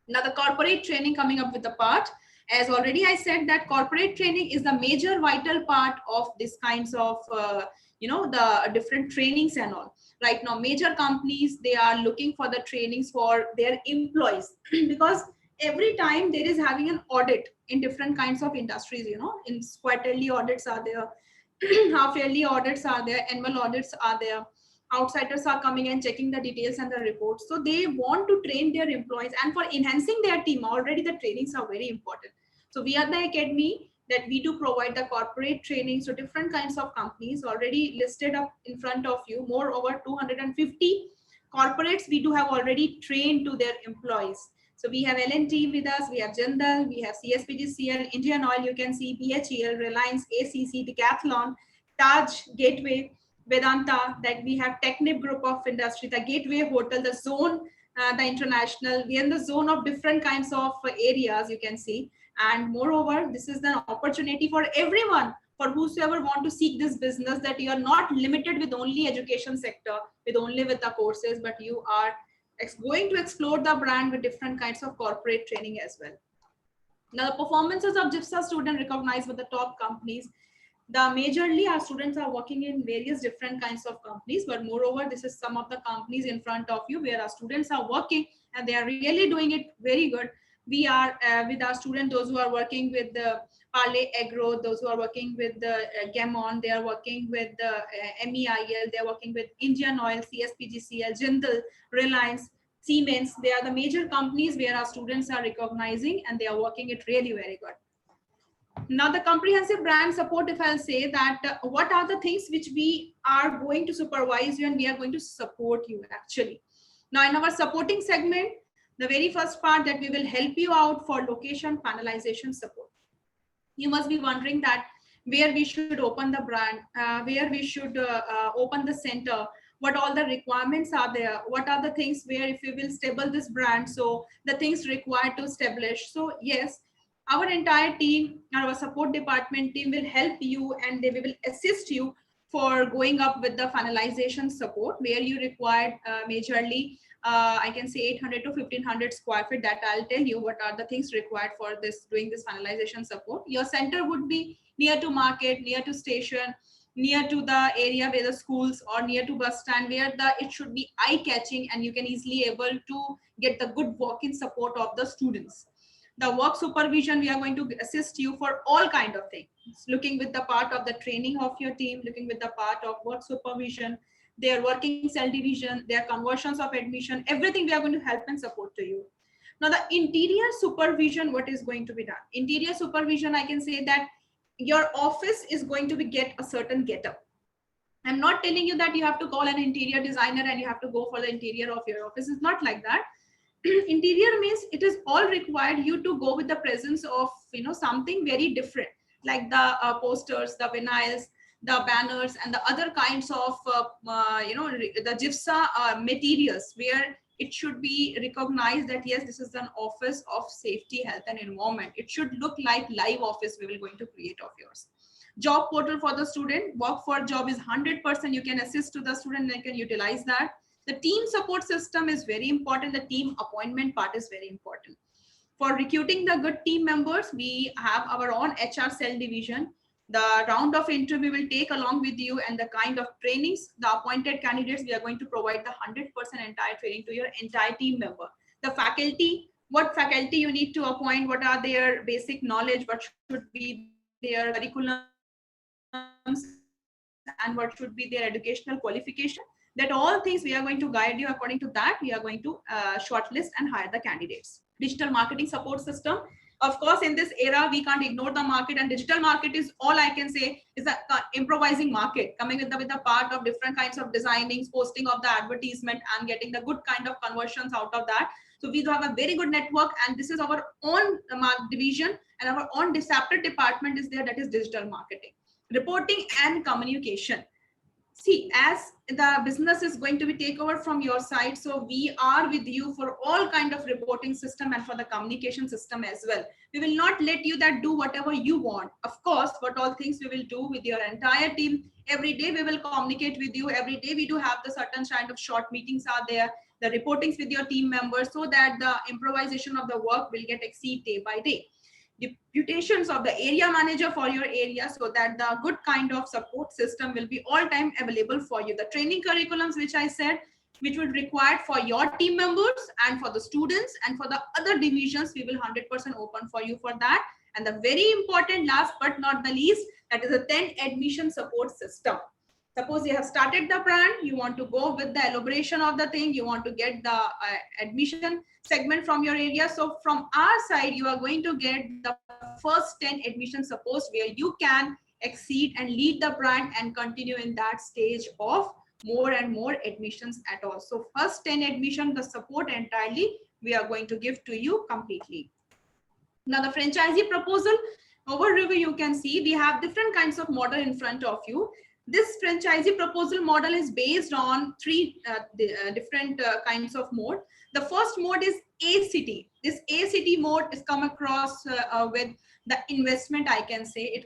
Now the corporate training coming up with the part, as already I said that corporate training is the major vital part of this kinds of, the different trainings and all. Right now, major companies, they are looking for the trainings for their employees because every time there is having an audit in different kinds of industries, in quarterly audits are there, half yearly audits are there, annual audits are there. outsiders are coming and checking the details and the reports. So they want to train their employees, and for enhancing their team, already the trainings are very important. So we are the academy that we do provide the corporate training. So different kinds of companies already listed up in front of you, more over 250 corporates we do have already trained to their employees. So we have L&T with us, we have Jindal, we have CSPGCL, Indian Oil, you can see BHEL, Reliance, ACC, Decathlon, Taj, Gateway, Vedanta, that we have Technip Group of Industry, the Gateway Hotel, the Zone, the International. We are in the zone of different kinds of areas, you can see. And moreover, this is an opportunity for everyone, for whosoever want to seek this business, that you are not limited with only education sector, with the courses, but you are going to explore the brand with different kinds of corporate training as well. Now, the performances of Jifsa student recognized with the top companies. The majorly our students are working in various different kinds of companies, but moreover, this is some of the companies in front of you where our students are working and they are really doing it very good. We are with our students, those who are working with the Parley Agro, those who are working with the Gammon, they are working with the MEIL, they are working with Indian Oil, CSPGCL, Jindal, Reliance, Siemens. They are the major companies where our students are recognizing and they are working it really very good. Now, the comprehensive brand support, if I'll say that, what are the things which we are going to supervise you and we are going to support you actually. Now, in our supporting segment, the very first part that we will help you out for location finalization support. You must be wondering that where we should open the brand, where we should open the center, what all the requirements are there, what are the things where if we will stable this brand, so the things required to establish. So yes, our entire team, our support department team will help you and they will assist you for going up with the finalization support, where you require majorly, I can say 800 to 1500 square feet. That I'll tell you what are the things required for this, doing this finalization support. Your center would be near to market, near to station, near to the area where the schools, or near to bus stand, where it should be eye-catching and you can easily able to get the good walk-in support of the students. The work supervision, we are going to assist you for all kind of things, looking with the part of the training of your team, looking with the part of work supervision, their working cell division, their conversions of admission, everything we are going to help and support to you. Now, the interior supervision, what is going to be done? Interior supervision, I can say that your office is going to be get a certain getup. I'm not telling you that you have to call an interior designer and you have to go for the interior of your office. It's not like that. Interior means it is all required you to go with the presence of, something very different, like the posters, the vinyls, the banners, and the other kinds of, the Jifsa materials, where it should be recognized that yes, this is an office of safety, health, and environment. It should look like live office we will going to create of yours. Job portal for the student, work for job is 100%. You can assist to the student, they can utilize that. The team support system is very important. The team appointment part is very important. For recruiting the good team members, we have our own HR cell division. The round of interview will take along with you and the kind of trainings, the appointed candidates, we are going to provide the 100% entire training to your entire team member. The faculty, what faculty you need to appoint, what are their basic knowledge, what should be their curriculums, and what should be their educational qualification. That all things we are going to guide you. According to that, we are going to shortlist and hire the candidates. Digital marketing support system. Of course, in this era, we can't ignore the market, and digital market is all I can say is an improvising market, coming with the part of different kinds of designings, posting of the advertisement, and getting the good kind of conversions out of that. So we do have a very good network, and this is our own division, and our own separate department is there, that is digital marketing. Reporting and communication. See, as the business is going to be takeover from your side, so we are with you for all kind of reporting system and for the communication system as well. We will not let you that do whatever you want. Of course, what all things we will do with your entire team. Every day we will communicate with you. Every day we do have the certain kind of short meetings are there, the reportings with your team members, so that the improvisation of the work will get exceed day by day. Deputations of the area manager for your area, so that the good kind of support system will be all time available for you. The training curriculums, which I said, which would require for your team members and for the students and for the other divisions, we will 100% open for you for that. And the very important, last but not the least, that is a 10 admission support system. Suppose you have started the brand, you want to go with the elaboration of the thing, you want to get the admission segment from your area. So from our side, you are going to get the first 10 admissions, suppose, where you can exceed and lead the brand and continue in that stage of more and more admissions at all. So first 10 admission, the support entirely we are going to give to you completely. Now the franchisee proposal overview, you can see we have different kinds of model in front of you. This franchisee proposal model is based on three different kinds of mode. The first mode is A-City. This A-City mode is come across with the investment, I can say. It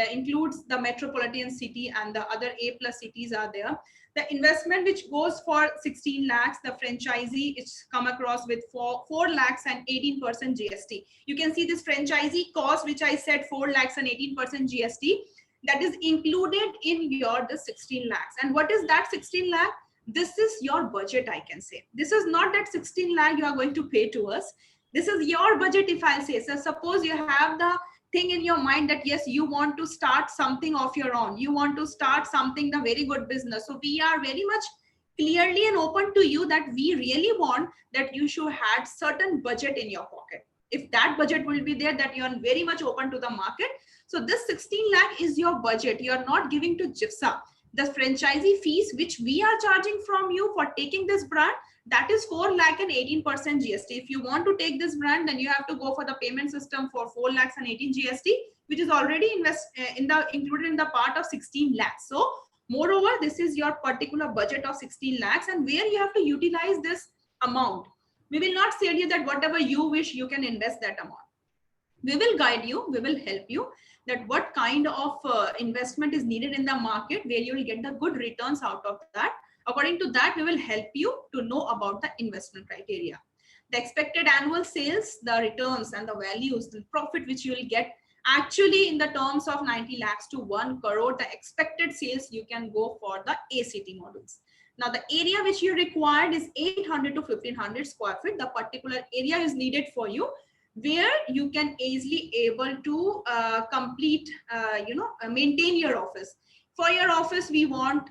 includes the metropolitan city and the other A+ cities are there. The investment which goes for 16 lakhs, the franchisee is come across with 4 lakhs and 18% GST. You can see this franchisee cost, which I said 4 lakhs and 18% GST, that is included in your the 16 lakhs. And what is that 16 lakh? This is your budget, I can say. This is not that 16 lakh you are going to pay to us. This is your budget, if I'll say. So suppose you have the thing in your mind that yes, you want to start something of your own. You want to start something, the very good business. So we are very much clearly and open to you that we really want that you should have certain budget in your pocket. If that budget will be there, that you are very much open to the market. So this 16 lakh is your budget. You are not giving to Jifsa. The franchisee fees which we are charging from you for taking this brand, that is 4 lakh and 18% GST. If you want to take this brand, then you have to go for the payment system for 4 lakhs and 18 GST, which is already included in the part of 16 lakhs. So moreover, this is your particular budget of 16 lakhs and where you have to utilize this amount. We will not say you that whatever you wish, you can invest that amount. We will guide you, we will help you that what kind of investment is needed in the market, where you will get the good returns out of that. According to that, we will help you to know about the investment criteria. The expected annual sales, the returns and the values, the profit which you will get actually in the terms of 90 lakhs to 1 crore, the expected sales you can go for the ACT models. Now the area which you required is 800 to 1500 square feet. The particular area is needed for you, where you can easily able to complete, maintain your office. For your office, we want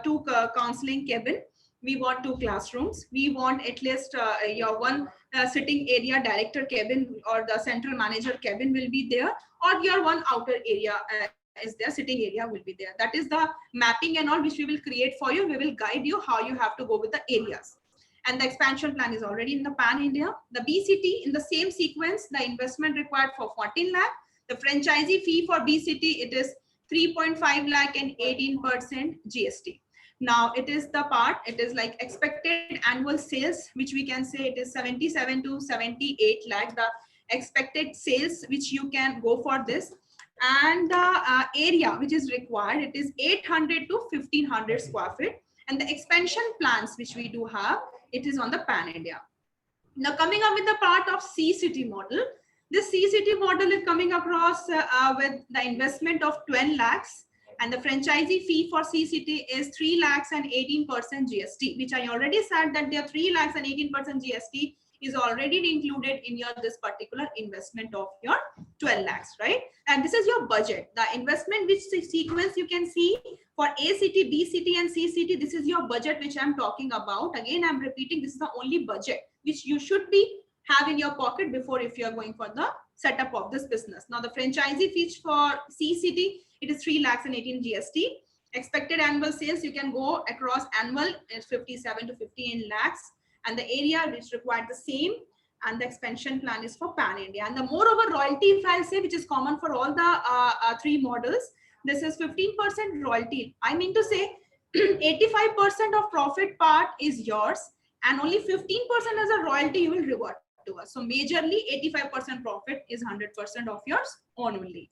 2 counseling cabin, we want 2 classrooms, we want at least your 1 sitting area director cabin or the central manager cabin will be there, or your 1 outer area is there, sitting area will be there. That is the mapping and all which we will create for you. We will guide you how you have to go with the areas. And the expansion plan is already in the Pan India. The BCT in the same sequence, the investment required for 14 lakh. The franchisee fee for BCT, it is 3.5 lakh and 18% GST. Now it is the part, it is like expected annual sales, which we can say it is 77 to 78 lakh, the expected sales which you can go for this. And the area which is required, it is 800 to 1500 square feet. And the expansion plans which we do have, it is on the Pan India. Now coming up with the part of C-City model. This C-City model is coming across with the investment of 12 lakhs and the franchisee fee for C-City is 3 lakhs and 18% GST, which I already said that there 3 lakhs and 18% GST is already included in your this particular investment of your 12 lakhs, right? And this is your budget. The investment which sequence you can see for ACT, BCT and CCT, this is your budget which I'm talking about. Again, I'm repeating, this is the only budget which you should be have in your pocket before if you are going for the setup of this business. Now the franchisee fees for CCT, it is 3 lakhs and 18 GST. Expected annual sales, you can go across annual is 57 to 15 lakhs. And the area which required the same, and the expansion plan is for Pan India. And the moreover royalty, if I'll say, which is common for all the 3 models, this is 15% royalty. I mean to say 85% of profit part is yours and only 15% as a royalty you will revert to us. So majorly 85% profit is 100% of yours own only.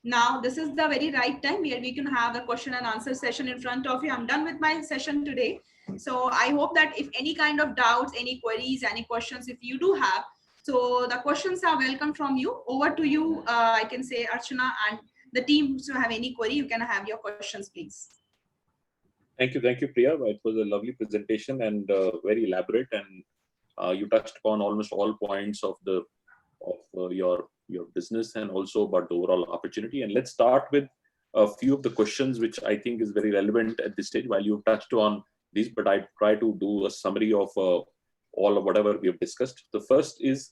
Now this is the very right time where we can have a question and answer session in front of you. I'm done with my session today. So I hope that if any kind of doubts, any queries, any questions, if you do have, so the questions are welcome from you. Over to you, I can say Archana and the team, to have any query, you can have your questions, please. Thank you, Priya. It was a lovely presentation and very elaborate, and you touched upon almost all points of your business and also about the overall opportunity. And let's start with a few of the questions which I think is very relevant at this stage while you've touched on these, but I try to do a summary of all of whatever we have discussed. The first is,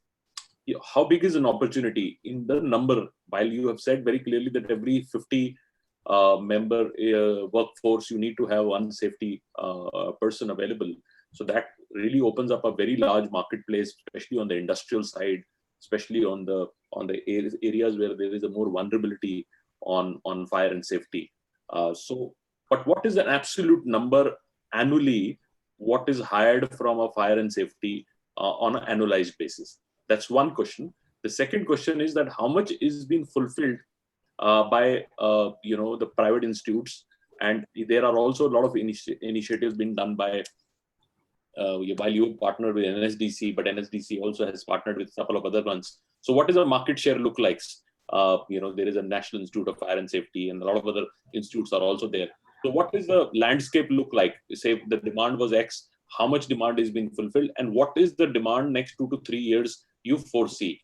how big is an opportunity in the number? While you have said very clearly that every 50 member workforce, you need to have one safety person available. So that really opens up a very large marketplace, especially on the industrial side, especially on the areas where there is a more vulnerability on fire and safety. But what is an absolute number annually? What is hired from a fire and safety on an annualized basis? That's one question. The second question is that how much is being fulfilled by the private institutes, and there are also a lot of initiatives being done by while you partner with NSDC, but NSDC also has partnered with a couple of other ones. So what does the market share look like? There is a National Institute of Fire and Safety, and a lot of other institutes are also there. So what does the landscape look like? Say the demand was X, how much demand is being fulfilled, and what is the demand next 2 to 3 years you foresee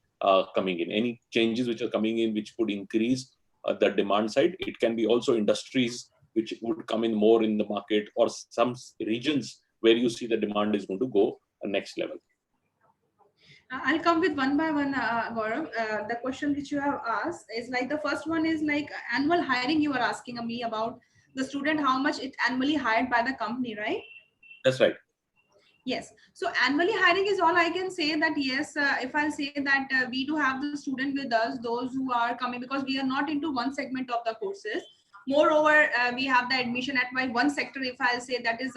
coming in? Any changes which are coming in which would increase the demand side? It can be also industries which would come in more in the market, or some regions where you see the demand is going to go next level. I'll come with one by one, Gaurav. The question which you have asked is like, the first one is like annual hiring. You are asking me about the student, how much it annually hired by the company, right? That's right. Yes. So annually hiring is all I can say that yes, if I'll say that we do have the student with us, those who are coming, because we are not into one segment of the courses. Moreover, we have the admission at my one sector. If I'll say that is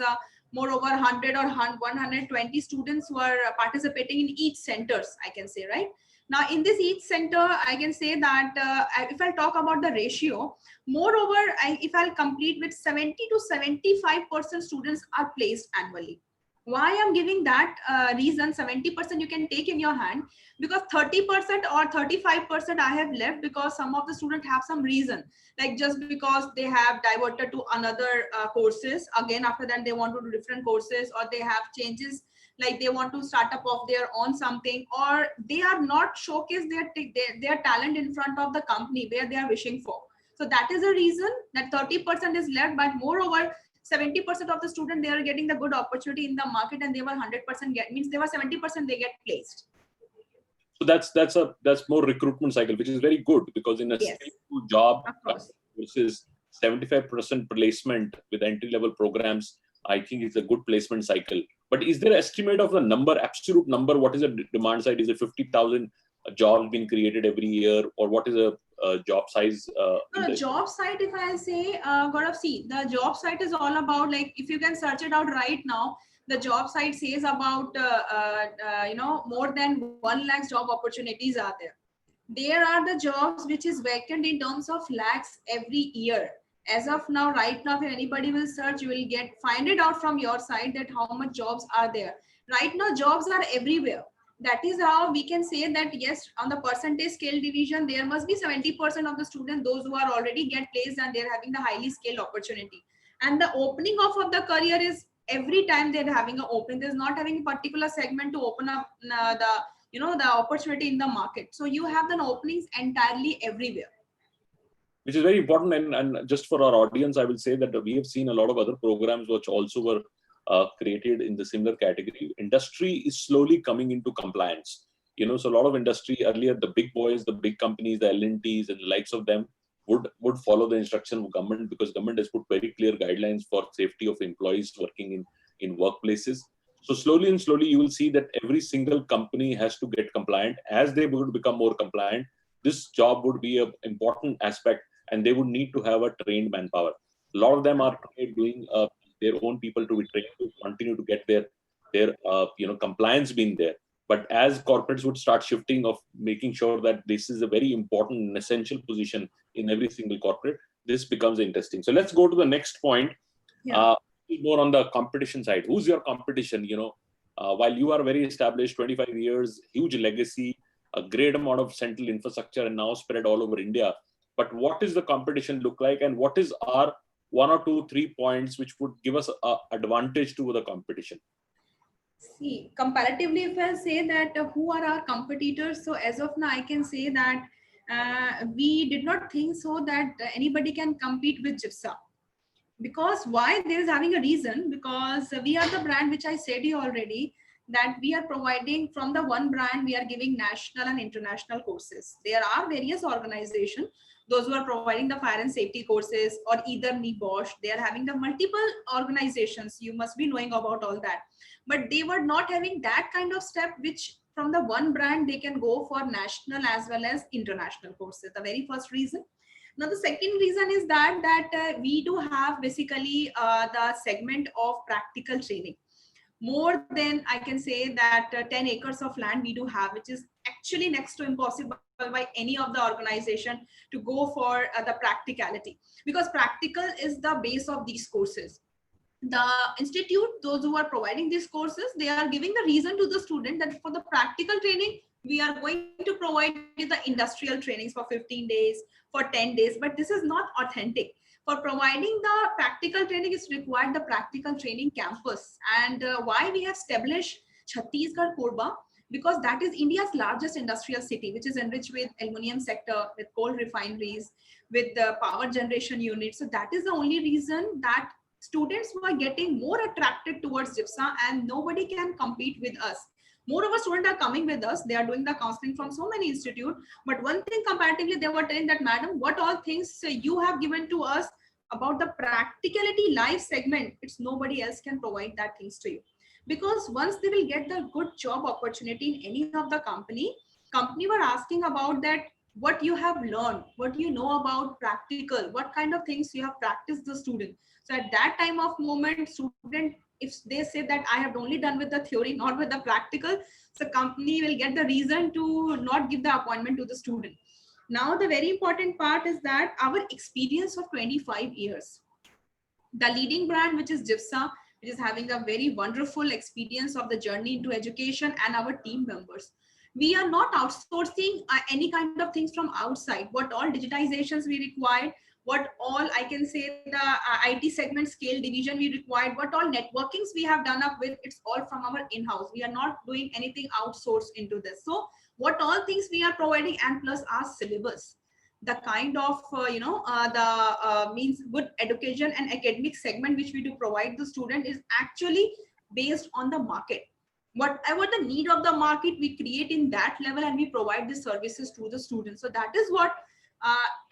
moreover 100 or 120 students who are participating in each centers, I can say, right? Now in this each center, I can say that if I'll talk about the ratio, moreover, if I'll complete with 70 to 75% students are placed annually. Why I'm giving that reason, 70% you can take in your hand, because 30% or 35% I have left because some of the students have some reason, like just because they have diverted to another courses. Again, after that, they want to do different courses, or they have changes, like they want to start up of their own something, or they are not showcase their talent in front of the company where they are wishing for. So that is a reason that 30% is left, but moreover, 70% of the student, they are getting the good opportunity in the market, and they were 100% get, means they were 70% they get placed. So that's more recruitment cycle, which is very good, because in a skillful job versus 75% placement with entry level programs, I think it's a good placement cycle. But is there an estimate of the number, absolute number? What is the demand side? Is it 50,000 jobs being created every year, or what is a job size? No, job site, if I say, Gaurav, see, the job site is all about, like, if you can search it out right now, the job site says about, more than 1 lakh job opportunities are there. There are the jobs which is vacant in terms of lakhs every year. As of now, right now, if anybody will search, you will find it out from your side that how much jobs are there. Right now, jobs are everywhere. That is how we can say that yes, on the percentage scale division, there must be 70% of the students, those who are already get placed, and they're having the highly scaled opportunity. And the opening of the career is every time they're having an opening. There's not having a particular segment to open up the opportunity in the market. So you have the openings entirely everywhere. Which is very important. And just for our audience, I will say that we have seen a lot of other programs which also were created in the similar category. Industry is slowly coming into compliance. So a lot of industry earlier, the big boys, the big companies, the L&Ts and the likes of them would follow the instruction of government, because government has put very clear guidelines for safety of employees working in workplaces. So slowly and slowly, you will see that every single company has to get compliant. As they would become more compliant, this job would be an important aspect, and they would need to have a trained manpower. A lot of them are doing their own people to be trained to continue to get their compliance being there. But as corporates would start shifting of making sure that this is a very important and essential position in every single corporate, this becomes interesting. So let's go to the next point. More on the competition side. Who's your competition? While you are very established, 25 years, huge legacy, a great amount of central infrastructure, and now spread all over India. But what is the competition look like, and what is our 1 or 2, 3 points which would give us an advantage to the competition? See, comparatively, if I say that who are our competitors, so as of now, I can say that we did not think so that anybody can compete with Jifsa. Because why? There is having a reason, because we are the brand which I said you already, that we are providing from the one brand, we are giving national and international courses. There are various organizations, those who are providing the fire and safety courses, or either NEBOSH, they are having the multiple organizations, you must be knowing about all that, but they were not having that kind of step which from the one brand they can go for national as well as international courses. The very first reason. Now the second reason is that we do have basically the segment of practical training. More than, I can say that 10 acres of land we do have, which is actually next to impossible by any of the organization to go for the practicality, because practical is the base of these courses. The institute, those who are providing these courses, they are giving the reason to the student that for the practical training, we are going to provide you the industrial trainings for 15 days, for 10 days, but this is not authentic. For providing the practical training is required the practical training campus. And why we have established Chhattisgarh Korba, because that is India's largest industrial city, which is enriched with aluminum sector, with coal refineries, with the power generation units. So that is the only reason that students were getting more attracted towards Jifsa, and nobody can compete with us. Moreover, students are coming with us. They are doing the counseling from so many institutes. But one thing comparatively, they were telling that, madam, what all things you have given to us about the practicality life segment, it's nobody else can provide that things to you. Because once they will get the good job opportunity in any of the company were asking about that, what you have learned, what you know about practical, what kind of things you have practiced the student. So at that time of moment, student, if they say that I have only done with the theory, not with the practical, so company will get the reason to not give the appointment to the student. Now, the very important part is that our experience of 25 years, the leading brand, which is Jifsa, which is having a very wonderful experience of the journey into education, and our team members. We are not outsourcing any kind of things from outside. What all digitizations we required, what all I can say the IT segment scale division we required, what all networkings we have done up with, it's all from our in-house. We are not doing anything outsourced into this. So what all things we are providing, and plus our syllabus, the kind of means good education and academic segment which we do provide the student is actually based on the market. Whatever the need of the market, we create in that level and we provide the services to the students. So that is what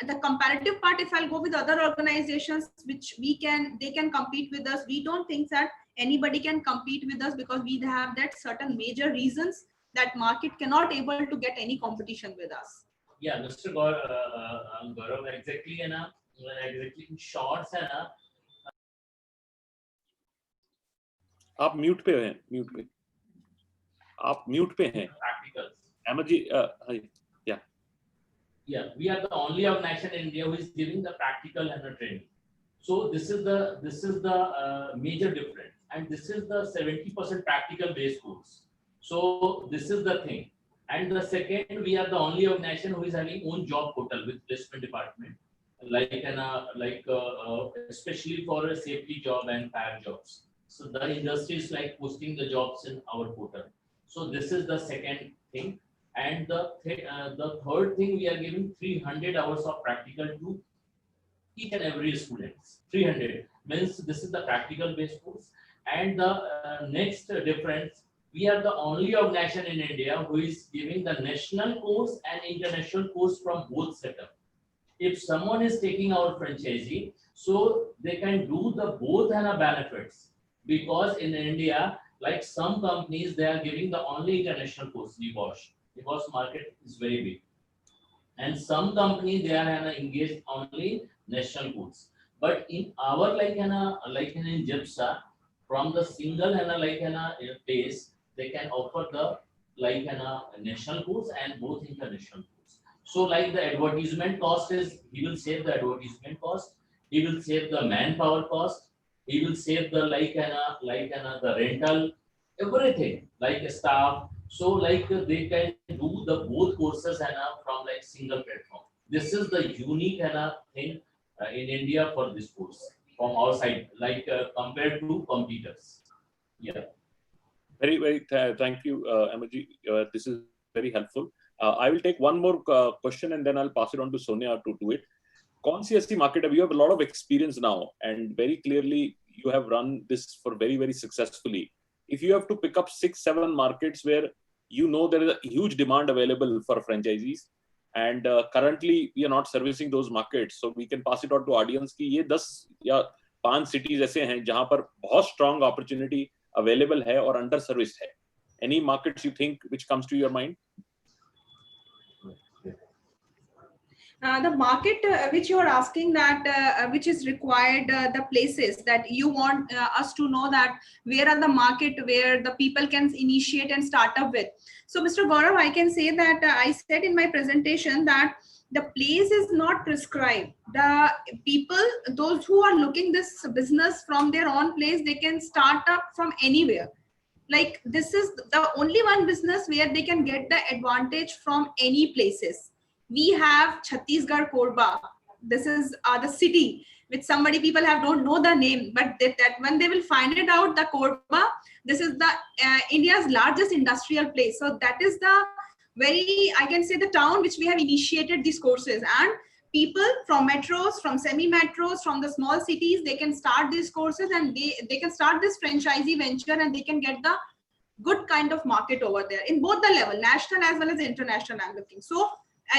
the comparative part. If I'll go with other organizations which they can compete with us, we don't think that anybody can compete with us, because we have that certain major reasons that market cannot able to get any competition with us. Yeah, Mr. Gaurav, exactly, exactly in shorts है ना. आप mute पे हैं, आप mute पे हैं. Practicals. Ahmad ji, Yeah, we are the only organization in India who is giving the practical and the training. So this is the major difference, and this is the 70% practical based course. So this is the thing. And the second, we are the only organization who is having own job portal with placement department, especially for a safety job and fire jobs. So the industry is like posting the jobs in our portal. So this is the second thing. And the third thing, we are giving 300 hours of practical to each and every student. 300 means this is the practical based course. And the next difference, we are the only organization in India who is giving the national course and international course from both setup. If someone is taking our franchisee, so they can do the both and benefits, because in India, like some companies, they are giving the only international course, NEBOSH, because market is very big. And some companies, they are engaged only national course. But in our in Jifsa, from the single place, they can offer the national course and both international course. So like the advertisement cost is, he will save the advertisement cost, he will save the manpower cost, he will save the the rental, everything, like staff. So they can do the both courses from single platform. This is the unique thing in India for this course from our side, compared to competitors. Yeah. Very, thank you, Amaji. This is very helpful. I will take one more question and then I'll pass it on to Sonya to do it. कौन सी ऐसी market है? You have a lot of experience now and very clearly you have run this for very, very successfully. If you have to pick up 6-7 markets where you know there is a huge demand available for franchisees and currently we are not servicing those markets, so we can pass it on to audience कि ये 10 या 5 cities ऐसे हैं जहाँ पर बहुत strong opportunity available है और under serviced है. Any markets you think which comes to your mind? The market which you are asking that which is required, the places that you want us to know that where are the market where the people can initiate and start up with. So Mr. Gaurav, I can say that I said in my presentation that the place is not prescribed. The people, those who are looking this business from their own place, they can start up from anywhere. Like this is the only one business where they can get the advantage from any places. We have Chhattisgarh Korba. This is the city which somebody people don't know the name, but that when they will find it out, the Korba, this is the India's largest industrial place. So that is the very, I can say, the town which we have initiated these courses, and people from metros, from semi-metros, from the small cities, they can start these courses and they can start this franchisee venture and they can get the good kind of market over there in both the level, national as well as international, I'm looking. So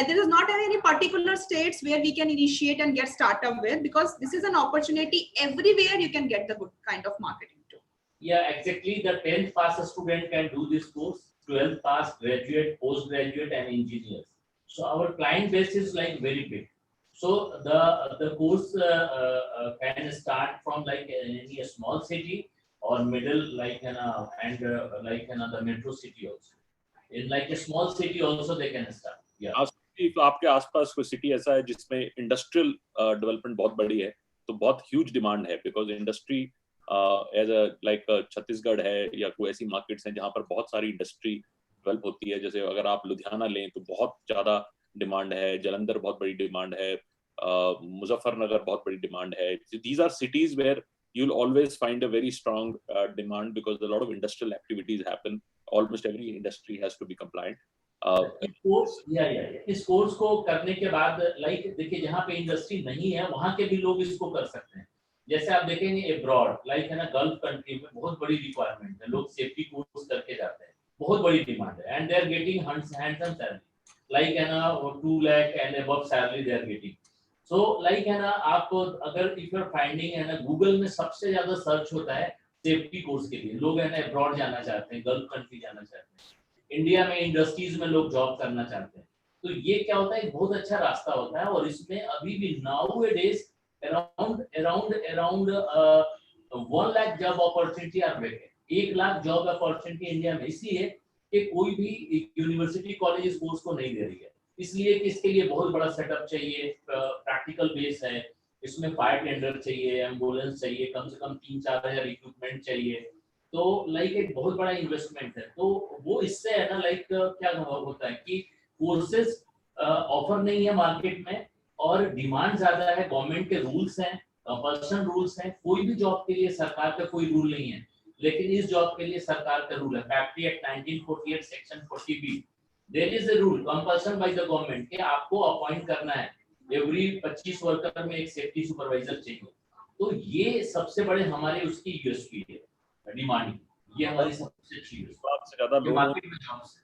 there is not any particular states where we can initiate and get startup with, because this is an opportunity everywhere you can get the good kind of marketing too. Yeah, exactly. The 10th pass student can do this course, 12th pass, graduate, postgraduate, and engineers. So our client base is like very big. So the course can start from like any small city or middle, like the metro city also. In like a small city also they can start. Yeah. तो आपके आसपास कोई city ऐसा है जिसमें industrial development बहुत बड़ी है, तो बहुत ह्यूज डिमांड है, because industry as a like Chhattisgarh है या कोई ऐसी मार्केट्स हैं जहाँ पर बहुत सारी इंडस्ट्री डेवलप होती है. जैसे अगर आप लुधियाना लें तो बहुत ज्यादा डिमांड है, जलंधर बहुत बड़ी डिमांड है, मुजफ्फरनगर बहुत बड़ी डिमांड है. These are cities where you'll always find a very strong demand because a lot of industrial activities happen. Almost every industry has to be compliant. इस कोर्स को करने के बाद लाइक देखिए जहाँ पे इंडस्ट्री नहीं है वहाँ के भी लोग इसको कर सकते हैं. जैसे आप देखेंगे अब्रॉड, लाइक है ना, गल्फ कंट्री में बहुत बड़ी रिक्वायरमेंट है, लोग सेफ्टी कोर्स करके जाते हैं, बहुत बड़ी डिमांड है, and they are getting handsome salary, like है ना 2 lakh and above salary they are getting. So like है ना, आप अगर इफ यू आर फाइंडिंग है ना, गूगल में सबसे ज्यादा सर्च होता है सेफ्टी कोर्स के लिए. लोग है ना अब्रॉड जाना चाहते हैं, गल्फ कंट्री जाना चाहते हैं, इंडिया में इंडस्ट्रीज में लोग जॉब करना चाहते हैं. तो ये क्या होता है, एक बहुत अच्छा रास्ता होता है. और इसमें अभी भी nowadays around 1 lakh job opportunity are vacant. 1 lakh job opportunity India में इसलिए कि कोई भी यूनिवर्सिटी कॉलेज इस कोर्स को नहीं दे रही है, इसलिए कि इसके लिए बहुत बड़ा सेटअप चाहिए, प्रैक्टिकल बेस है, इसमें फायर टेंडर चाहिए, एम्बुलेंस चाहिए, कम से कम 3-4 हज़ार इक्विपमेंट चाहिए. तो लाइक एक बहुत बड़ा इन्वेस्टमेंट है. तो वो इससे है ना, लाइक क्या होता है कि कोर्सेज ऑफर नहीं है मार्केट में और डिमांड ज्यादा है. गवर्नमेंट के रूल्स हैं, कंपल्सन रूल्स हैं. कोई भी जॉब के लिए सरकार का कोई रूल नहीं है, लेकिन इस जॉब के लिए सरकार का रूल है. Factory act 1948 section 40B, there is a rule compulsion by the government कि आपको अपॉइंट करना है, एवरी 25 वर्कर में एक सेफ्टी सुपरवाइजर चाहिए. तो ये सबसे बड़े हमारे उसकी यूएसपी है, डिमांड. ये हमारी सबसे अच्छी सबसे ज्यादा लोग मार्केट में जॉब्स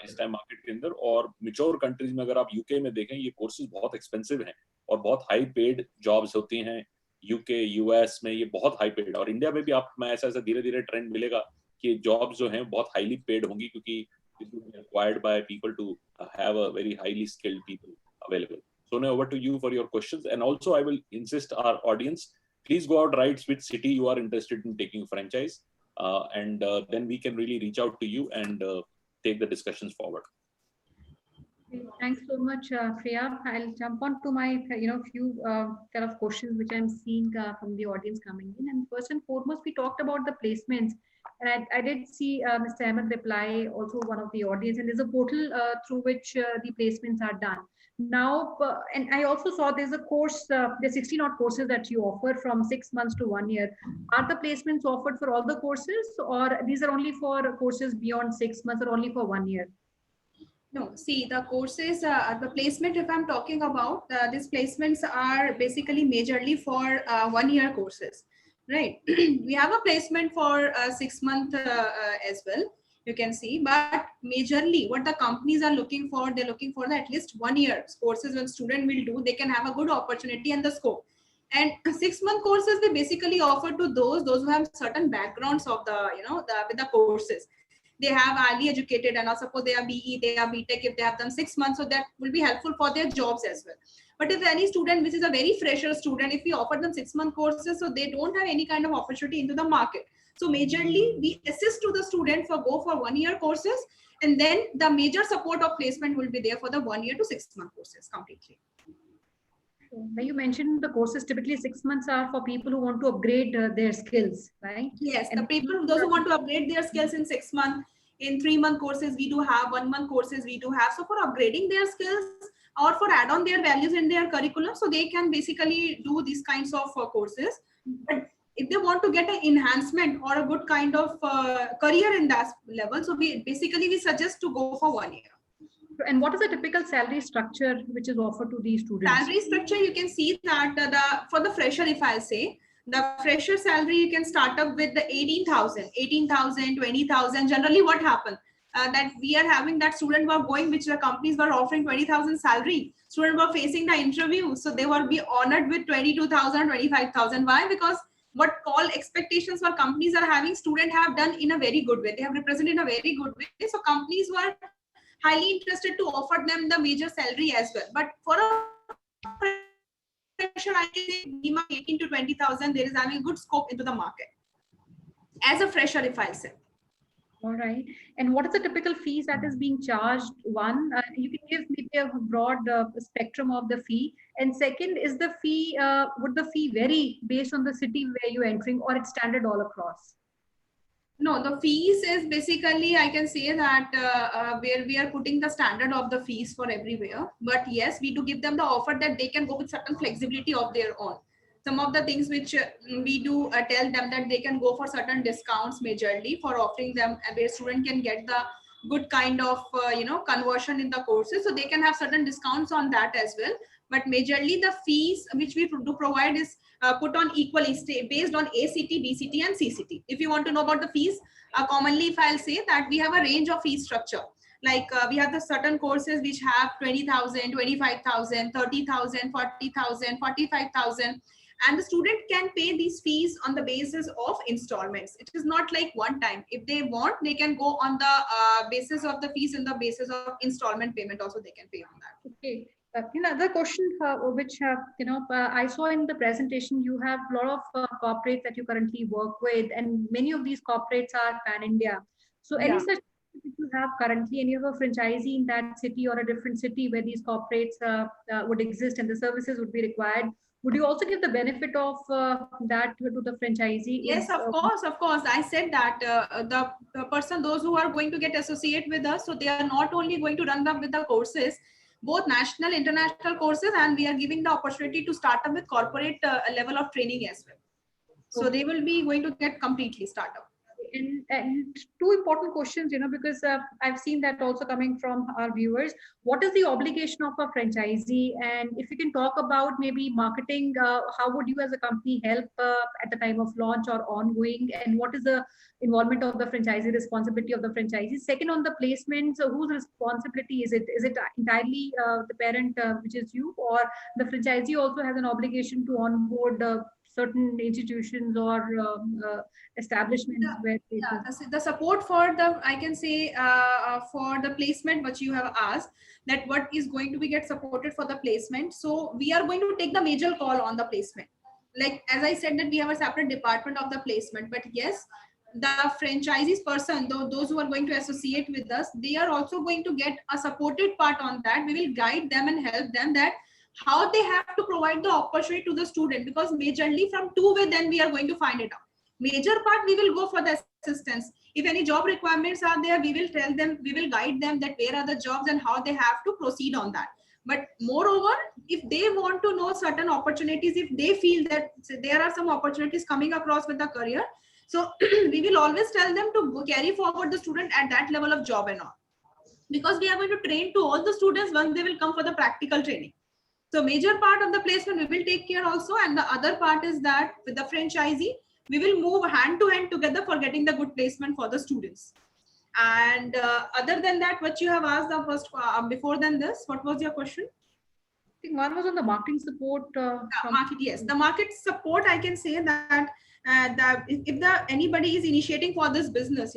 इस टाइम मार्केट के अंदर. और मैच्योर कंट्रीज में अगर आप यूके में देखें, ये कोर्सेज बहुत एक्सपेंसिव हैं और बहुत हाई पेड जॉब्स होती हैं. यूके यूएस में ये बहुत हाई पेड, और इंडिया में भी आप में ऐसा धीरे धीरे ट्रेंड मिलेगा कि जॉब्स जो हैं बहुत हाईली पेड होंगी, क्योंकि required by people to have a very highly skilled people available. Sonya, over to you for your questions. And also I will insist our audience, please go out, write which city you are interested in taking franchise, and then we can really reach out to you and take the discussions forward. Thanks so much, Priya. I'll jump on to my few kind of questions which I'm seeing from the audience coming in. And first and foremost, we talked about the placements. And I did see Mr. Ahmed reply, also one of the audience, and there's a portal through which the placements are done. Now, and I also saw there's a course, there's 16 odd courses that you offer from 6 months to 1 year. Are the placements offered for all the courses, or these are only for courses beyond 6 months or only for 1 year? No, see the courses, the placement if I'm talking about, these placements are basically majorly for 1-year courses, right? We have a placement for 6 month as well, you can see, but majorly what the companies are looking for, they're looking for the at least 1 year courses when student will do, they can have a good opportunity and the scope. And 6-month courses, they basically offer to those who have certain backgrounds of the, with the courses. They have highly educated and suppose they are BE, they are BTech, if they have done 6 months, so that will be helpful for their jobs as well. But if any student, which is a very fresher student, if we offer them 6-month courses, so they don't have any kind of opportunity into the market. So majorly we assist to the student for go for 1-year courses, and then the major support of placement will be there for the 1-year to 6-month courses completely. Now you mentioned the courses typically 6 months are for people who want to upgrade their skills, right? Yes, and the people, those who want to upgrade their skills in 6 months, in 3-month courses we do have, 1-month courses we do have. So for upgrading their skills or for add on their values in their curriculum, so they can basically do these kinds of courses. But if they want to get an enhancement or a good kind of career in that level, so we suggest to go for 1 year. And what is the typical salary structure which is offered to these students? Salary structure, you can see that for the fresher, if I'll say, the fresher salary, you can start up with the 18,000, 20,000. Generally what happened, that we are having that student were going, which the companies were offering 20,000 salary. Students were facing the interview, so they will be honored with 22,000, 25,000. Why? Because what call expectations for companies are having, student have done in a very good way. They have represented in a very good way. So companies were highly interested to offer them the major salary as well. But for a fresher, I can say 18 to 20,000, there is having a good scope into the market as a fresher, if I say. All right. And what is the typical fees that is being charged? One, you can give maybe a broad spectrum of the fee. And second, is the fee, would the fee vary based on the city where you're entering, or it's standard all across? No, the fees is basically, I can say that where we are putting the standard of the fees for everywhere. But yes, we do give them the offer that they can go with certain flexibility of their own. Some of the things which we do tell them that they can go for certain discounts majorly for offering them where student can get the good kind of conversion in the courses, so they can have certain discounts on that as well. But majorly the fees which we do provide is put on equally based on ACT, BCT and CCT. If you want to know about the fees, commonly if I'll say that we have a range of fee structure. Like we have the certain courses which have 20,000, 25,000, 30,000, 40,000, 45,000. And the student can pay these fees on the basis of installments. It is not like one time. If they want, they can go on the basis of the fees and the basis of installment payment also they can pay on that. Okay. Another question which I saw in the presentation, you have a lot of corporates that you currently work with, and many of these corporates are pan-India. So any such you have currently, and you have a franchisee in that city or a different city where these corporates would exist and the services would be required, would you also give the benefit of that to the franchisee? Yes, of course. I said that the person, those who are going to get associate with us, so they are not only going to run up with the courses, both national, international courses, and we are giving the opportunity to start up with corporate level of training as well. So they will be going to get completely startup. And two important questions, because I've seen that also coming from our viewers. What is the obligation of a franchisee? And if you can talk about maybe marketing, how would you as a company help at the time of launch or ongoing? And what is the involvement of the franchisee, responsibility of the franchisee? Second, on the placements, whose responsibility is it? Is it entirely the parent, which is you, or the franchisee also has an obligation to onboard certain institutions or establishments where the support for the, I can say for the placement which you have asked, that what is going to be get supported for the placement. So we are going to take the major call on the placement. Like as I said that we have a separate department of the placement, but yes, the franchisees person, those who are going to associate with us, they are also going to get a supported part on that. We will guide them and help them that how they have to provide the opportunity to the student, because majorly from two-way then we are going to find it out. Major part we will go for the assistance. If any job requirements are there, we will tell them, we will guide them that where are the jobs and how they have to proceed on that. But moreover, if they want to know certain opportunities, if they feel that there are some opportunities coming across with the career, so we will always tell them to carry forward the student at that level of job and all. because we are going to train to all the students once they will come for the practical training. So major part of the placement we will take care also, and the other part is that with the franchisee, we will move hand to hand together for getting the good placement for the students. And other than that, what you have asked the first before than this, what was your question? I think one was on the marketing support. Market, yes, the market support. I can say that if anybody is initiating for this business,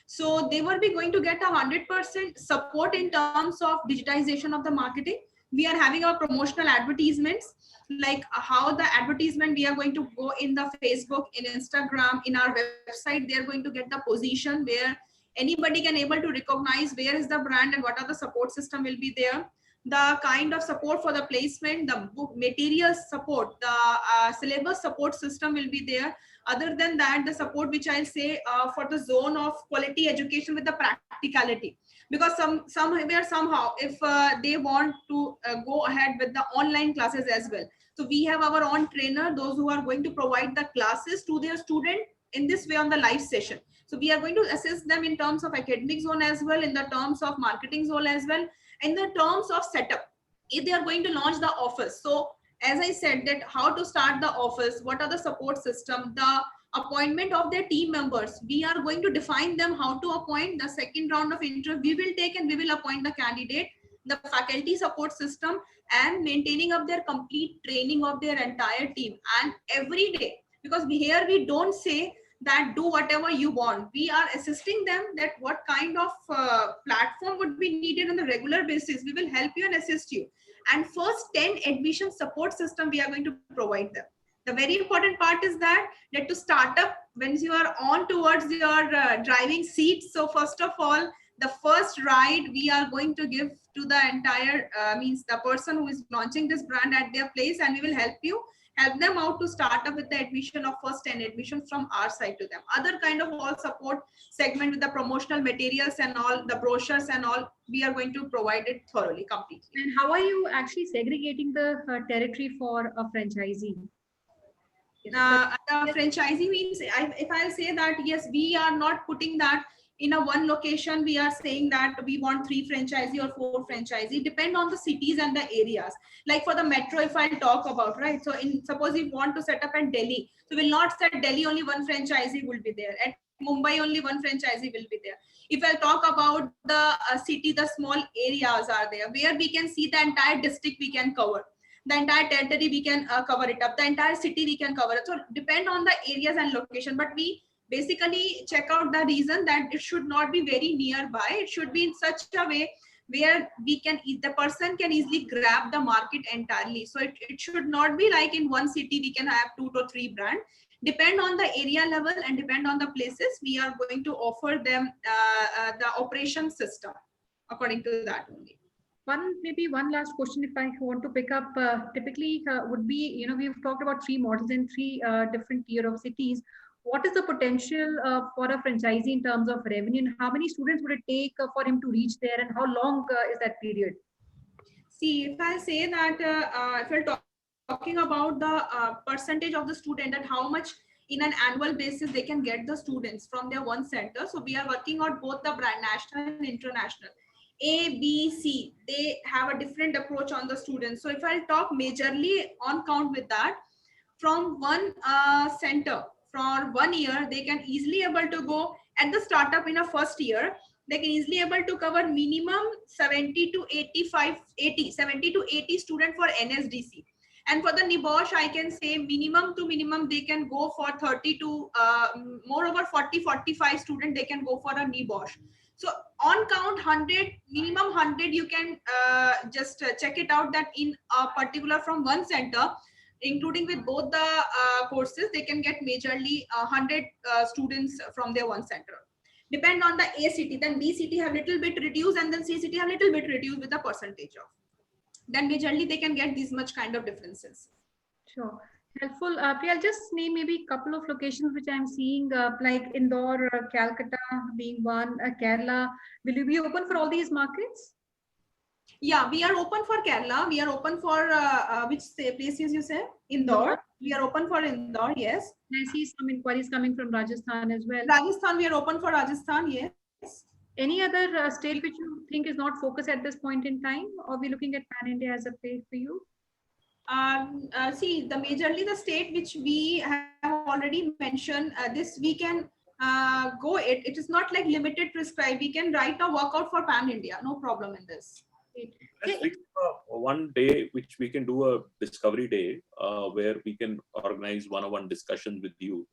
so they will be going to get 100% support in terms of digitization of the marketing. We are having our promotional advertisements, like how the advertisement we are going to go in the Facebook, in Instagram, in our website. They are going to get the position where anybody can able to recognize where is the brand and what are the support system will be there. The kind of support for the placement, the book materials support, the syllabus support system will be there. Other than that, the support which I'll say for the zone of quality education with the practicality, because somewhere somehow if they want to go ahead with the online classes as well, so we have our own trainer, those who are going to provide the classes to their student in this way on the live session. So we are going to assist them in terms of academic zone as well, in the terms of marketing zone as well, in the terms of setup, if they are going to launch the office. So as I said, that how to start the office, what are the support system, the appointment of their team members, we are going to define them how to appoint. The second round of interview we will take and we will appoint the candidate, the faculty support system, and maintaining of their complete training of their entire team. And every day, because here we don't say that do whatever you want, we are assisting them that what kind of platform would be needed on a regular basis. We will help you and assist you. And first 10 admission support system we are going to provide them. The very important part is that to start up when you are on towards your driving seat. So first of all, the first ride we are going to give to the entire means the person who is launching this brand at their place, and we will help them out to start up with the admission of first 10 admissions from our side to them. Other kind of all support segment with the promotional materials and all the brochures and all, we are going to provide it thoroughly, completely. And how are you actually segregating the territory for a franchisee? The franchisee means, if I'll say that, yes, we are not putting that in a one location. We are saying that we want 3 franchisee or 4 franchisee, depend on the cities and the areas. Like for the metro, if I talk about, right, so suppose you want to set up in Delhi, so we'll not set Delhi only 1 franchisee will be there, at Mumbai only 1 franchisee will be there. If I talk about the city, the small areas are there where we can see the entire district we can cover, the entire territory we can cover it up, the entire city we can cover it. So depend on the areas and location, but we basically check out the reason that it should not be very nearby. It should be in such a way where we can, the person can easily grab the market entirely. So it should not be like in one city we can have 2 to 3 brands. Depend on the area level and depend on the places, we are going to offer them the operation system according to that only. Maybe one last question, if I want to pick up, typically would be, we've talked about 3 models in 3 different tier of cities. What is the potential for a franchisee in terms of revenue, and how many students would it take for him to reach there, and how long is that period? See, if I say that, if we're talking about the percentage of the student, that how much in an annual basis they can get the students from their one center. So we are working on both the brand, national and international. A, B, C, they have a different approach on the students. So if I'll talk majorly on count with that, from one center, for 1 year, they can easily able to go at the startup in a first year, they can easily able to cover minimum 70 to 80 students for NSDC. And for the NEBOSH, I can say minimum to minimum, they can go for 30 to moreover 40-45 students, they can go for a NEBOSH. So on count 100, minimum 100, you can just check it out that in a particular from one center, including with both the courses, they can get majorly 100 students from their one center. Depend on the A city, then B city have little bit reduced, and then C city have little bit reduced with the percentage of. Then majorly they can get these much kind of differences. Sure, helpful. Priya, I'll just name maybe a couple of locations which I'm seeing, like Indore, Calcutta being one, Kerala. Will you be open for all these markets? Yeah, we are open for Kerala. We are open for which places you say? Indore. We are open for Indore, yes. I see some inquiries coming from Rajasthan as well. Rajasthan, we are open for Rajasthan, yes. Any other state which you think is not focused at this point in time, or are we looking at Pan India as a place for you? See, majorly the state which we have already mentioned, this we can go it. It is not like limited prescribed. We can right now work out for Pan India. No problem in this. Let's fix one day which we can do a discovery day where we can organize one-on-one discussions with you.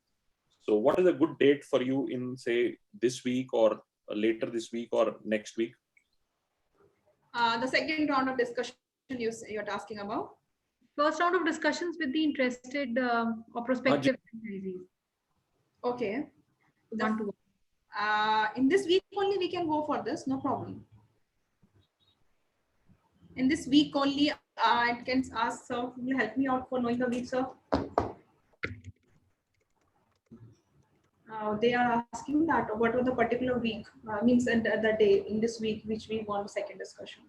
So what is a good date for you in, say, this week or later this week or next week? The second round of discussion you're asking about? First round of discussions with the interested or prospective franchisees. Okay. One-to-one. In this week only we can go for this, no problem. In this week only, I can ask sir, will you help me out for knowing the week, sir? They are asking that what was the particular week, means the day in this week which we want second discussion.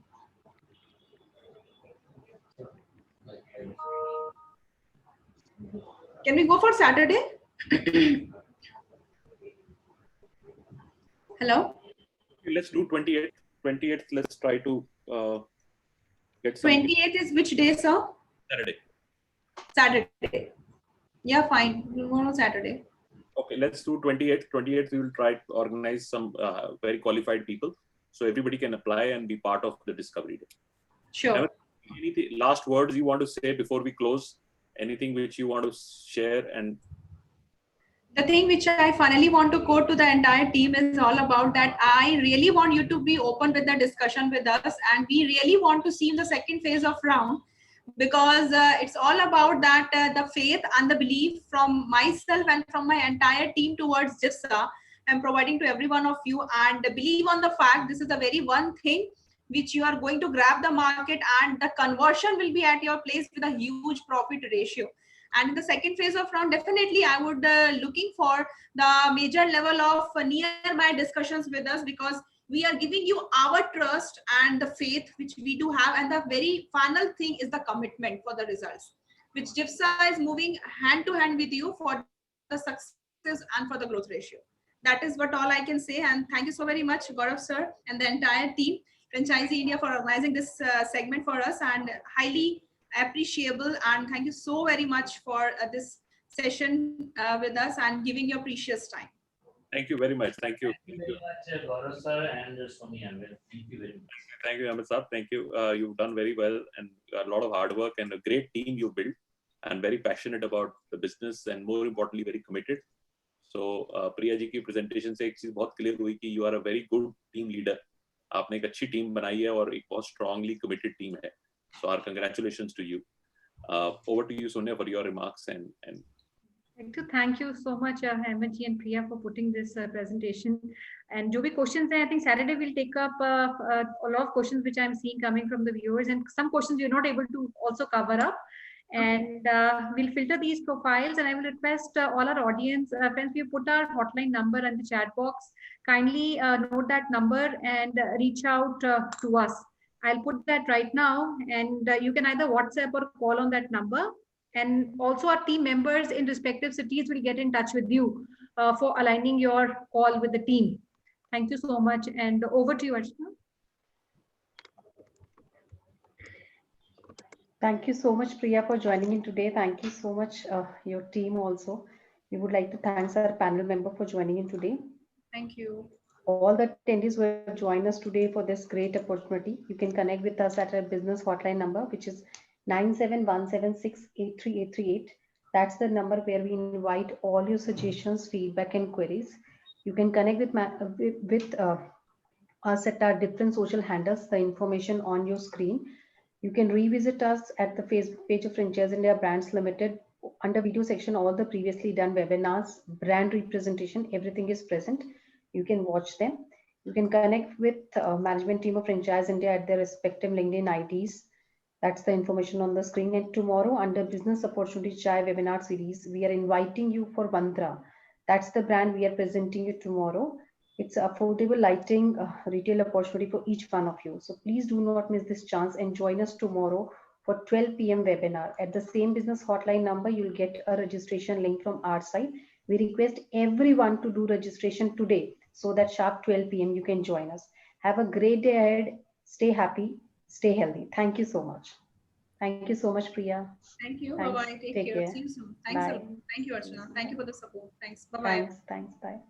Can we go for Saturday? Hello? Let's do 28th. 28th, let's try to get some. 28th is which day, sir? Saturday. Saturday. Yeah, fine. We'll go on Saturday. Okay, let's do 28th. 28th, we will try to organize some very qualified people so everybody can apply and be part of the discovery day. Sure. Anything, last words you want to say before we close? Anything which you want to share? And the thing which I finally want to quote to the entire team is all about that I really want you to be open with the discussion with us, and we really want to see in the second phase of round, because it's all about that the faith and the belief from myself and from my entire team towards Jifsa. I'm providing to every one of you, and believe on the fact this is the very one thing which you are going to grab the market, and the conversion will be at your place with a huge profit ratio. And in the second phase of round, definitely I would looking for the major level of nearby discussions with us, because we are giving you our trust and the faith which we do have, and the very final thing is the commitment for the results, which Jifsa is moving hand to hand with you for the success and for the growth ratio. That is what all I can say, and thank you so very much, Gaurav sir and the entire team, Franchisee India, for organizing this segment for us, and highly appreciable, and thank you so very much for this session with us and giving your precious time. thank you very much. Thank you. Thank you very much, Gaurav sir and Sonya. Thank you very much. Thank you, Amit sir. Thank you. You've done very well, and a lot of hard work and a great team you've built, and very passionate about the business, and more importantly, very committed. So Priya ji की presentation से एक चीज बहुत clear हुई कि you are a very good team leader. आपने एक अच्छी टीम बनाई है और एक बहुत strongly committed team है. So our congratulations to you. Over to you, Sonya, for your remarks and. Thank you so much, Hemant ji and Priya, for putting this presentation. And jo bhi questions hai, I think Saturday we'll take up a lot of questions which I'm seeing coming from the viewers, and some questions you're not able to also cover up. And we'll filter these profiles, and I will request all our audience friends, we put our hotline number in the chat box. Kindly note that number and reach out to us. I'll put that right now, and you can either WhatsApp or call on that number. And also our team members in respective cities will get in touch with you for aligning your call with the team. Thank you so much, and over to you, Archana. Thank you so much, Priya, for joining in today. Thank you so much, your team also. We would like to thank our panel member for joining in today. Thank you. All the attendees who have joined us today for this great opportunity. You can connect with us at our business hotline number, which is 9717683838. That's the number where we invite all your suggestions, feedback, and queries. You can connect with us at our different social handles, the information on your screen. You can revisit us at the Facebook page of Franchisee India Brands Limited. Under video section, all the previously done webinars, brand representation, everything is present. You can watch them. You can connect with management team of Franchisee India at their respective LinkedIn IDs. That's the information on the screen. And tomorrow, under Business Opportunity Chai webinar series, we are inviting you for Mantra. That's the brand we are presenting you tomorrow. It's affordable lighting retail opportunity for each one of you. So please do not miss this chance and join us tomorrow for 12 p.m. webinar. At the same business hotline number, you'll get a registration link from our side. We request everyone to do registration today so that sharp 12 p.m. you can join us. Have a great day ahead. Stay happy, stay healthy. Thank you so much. Thank you so much, Priya. Thank you. Thanks. Bye-bye. Take care. See you soon. Thanks a Bye. lot. Thank you, Archana. Thank you for the support. Thanks. Bye-bye. Thanks. Bye.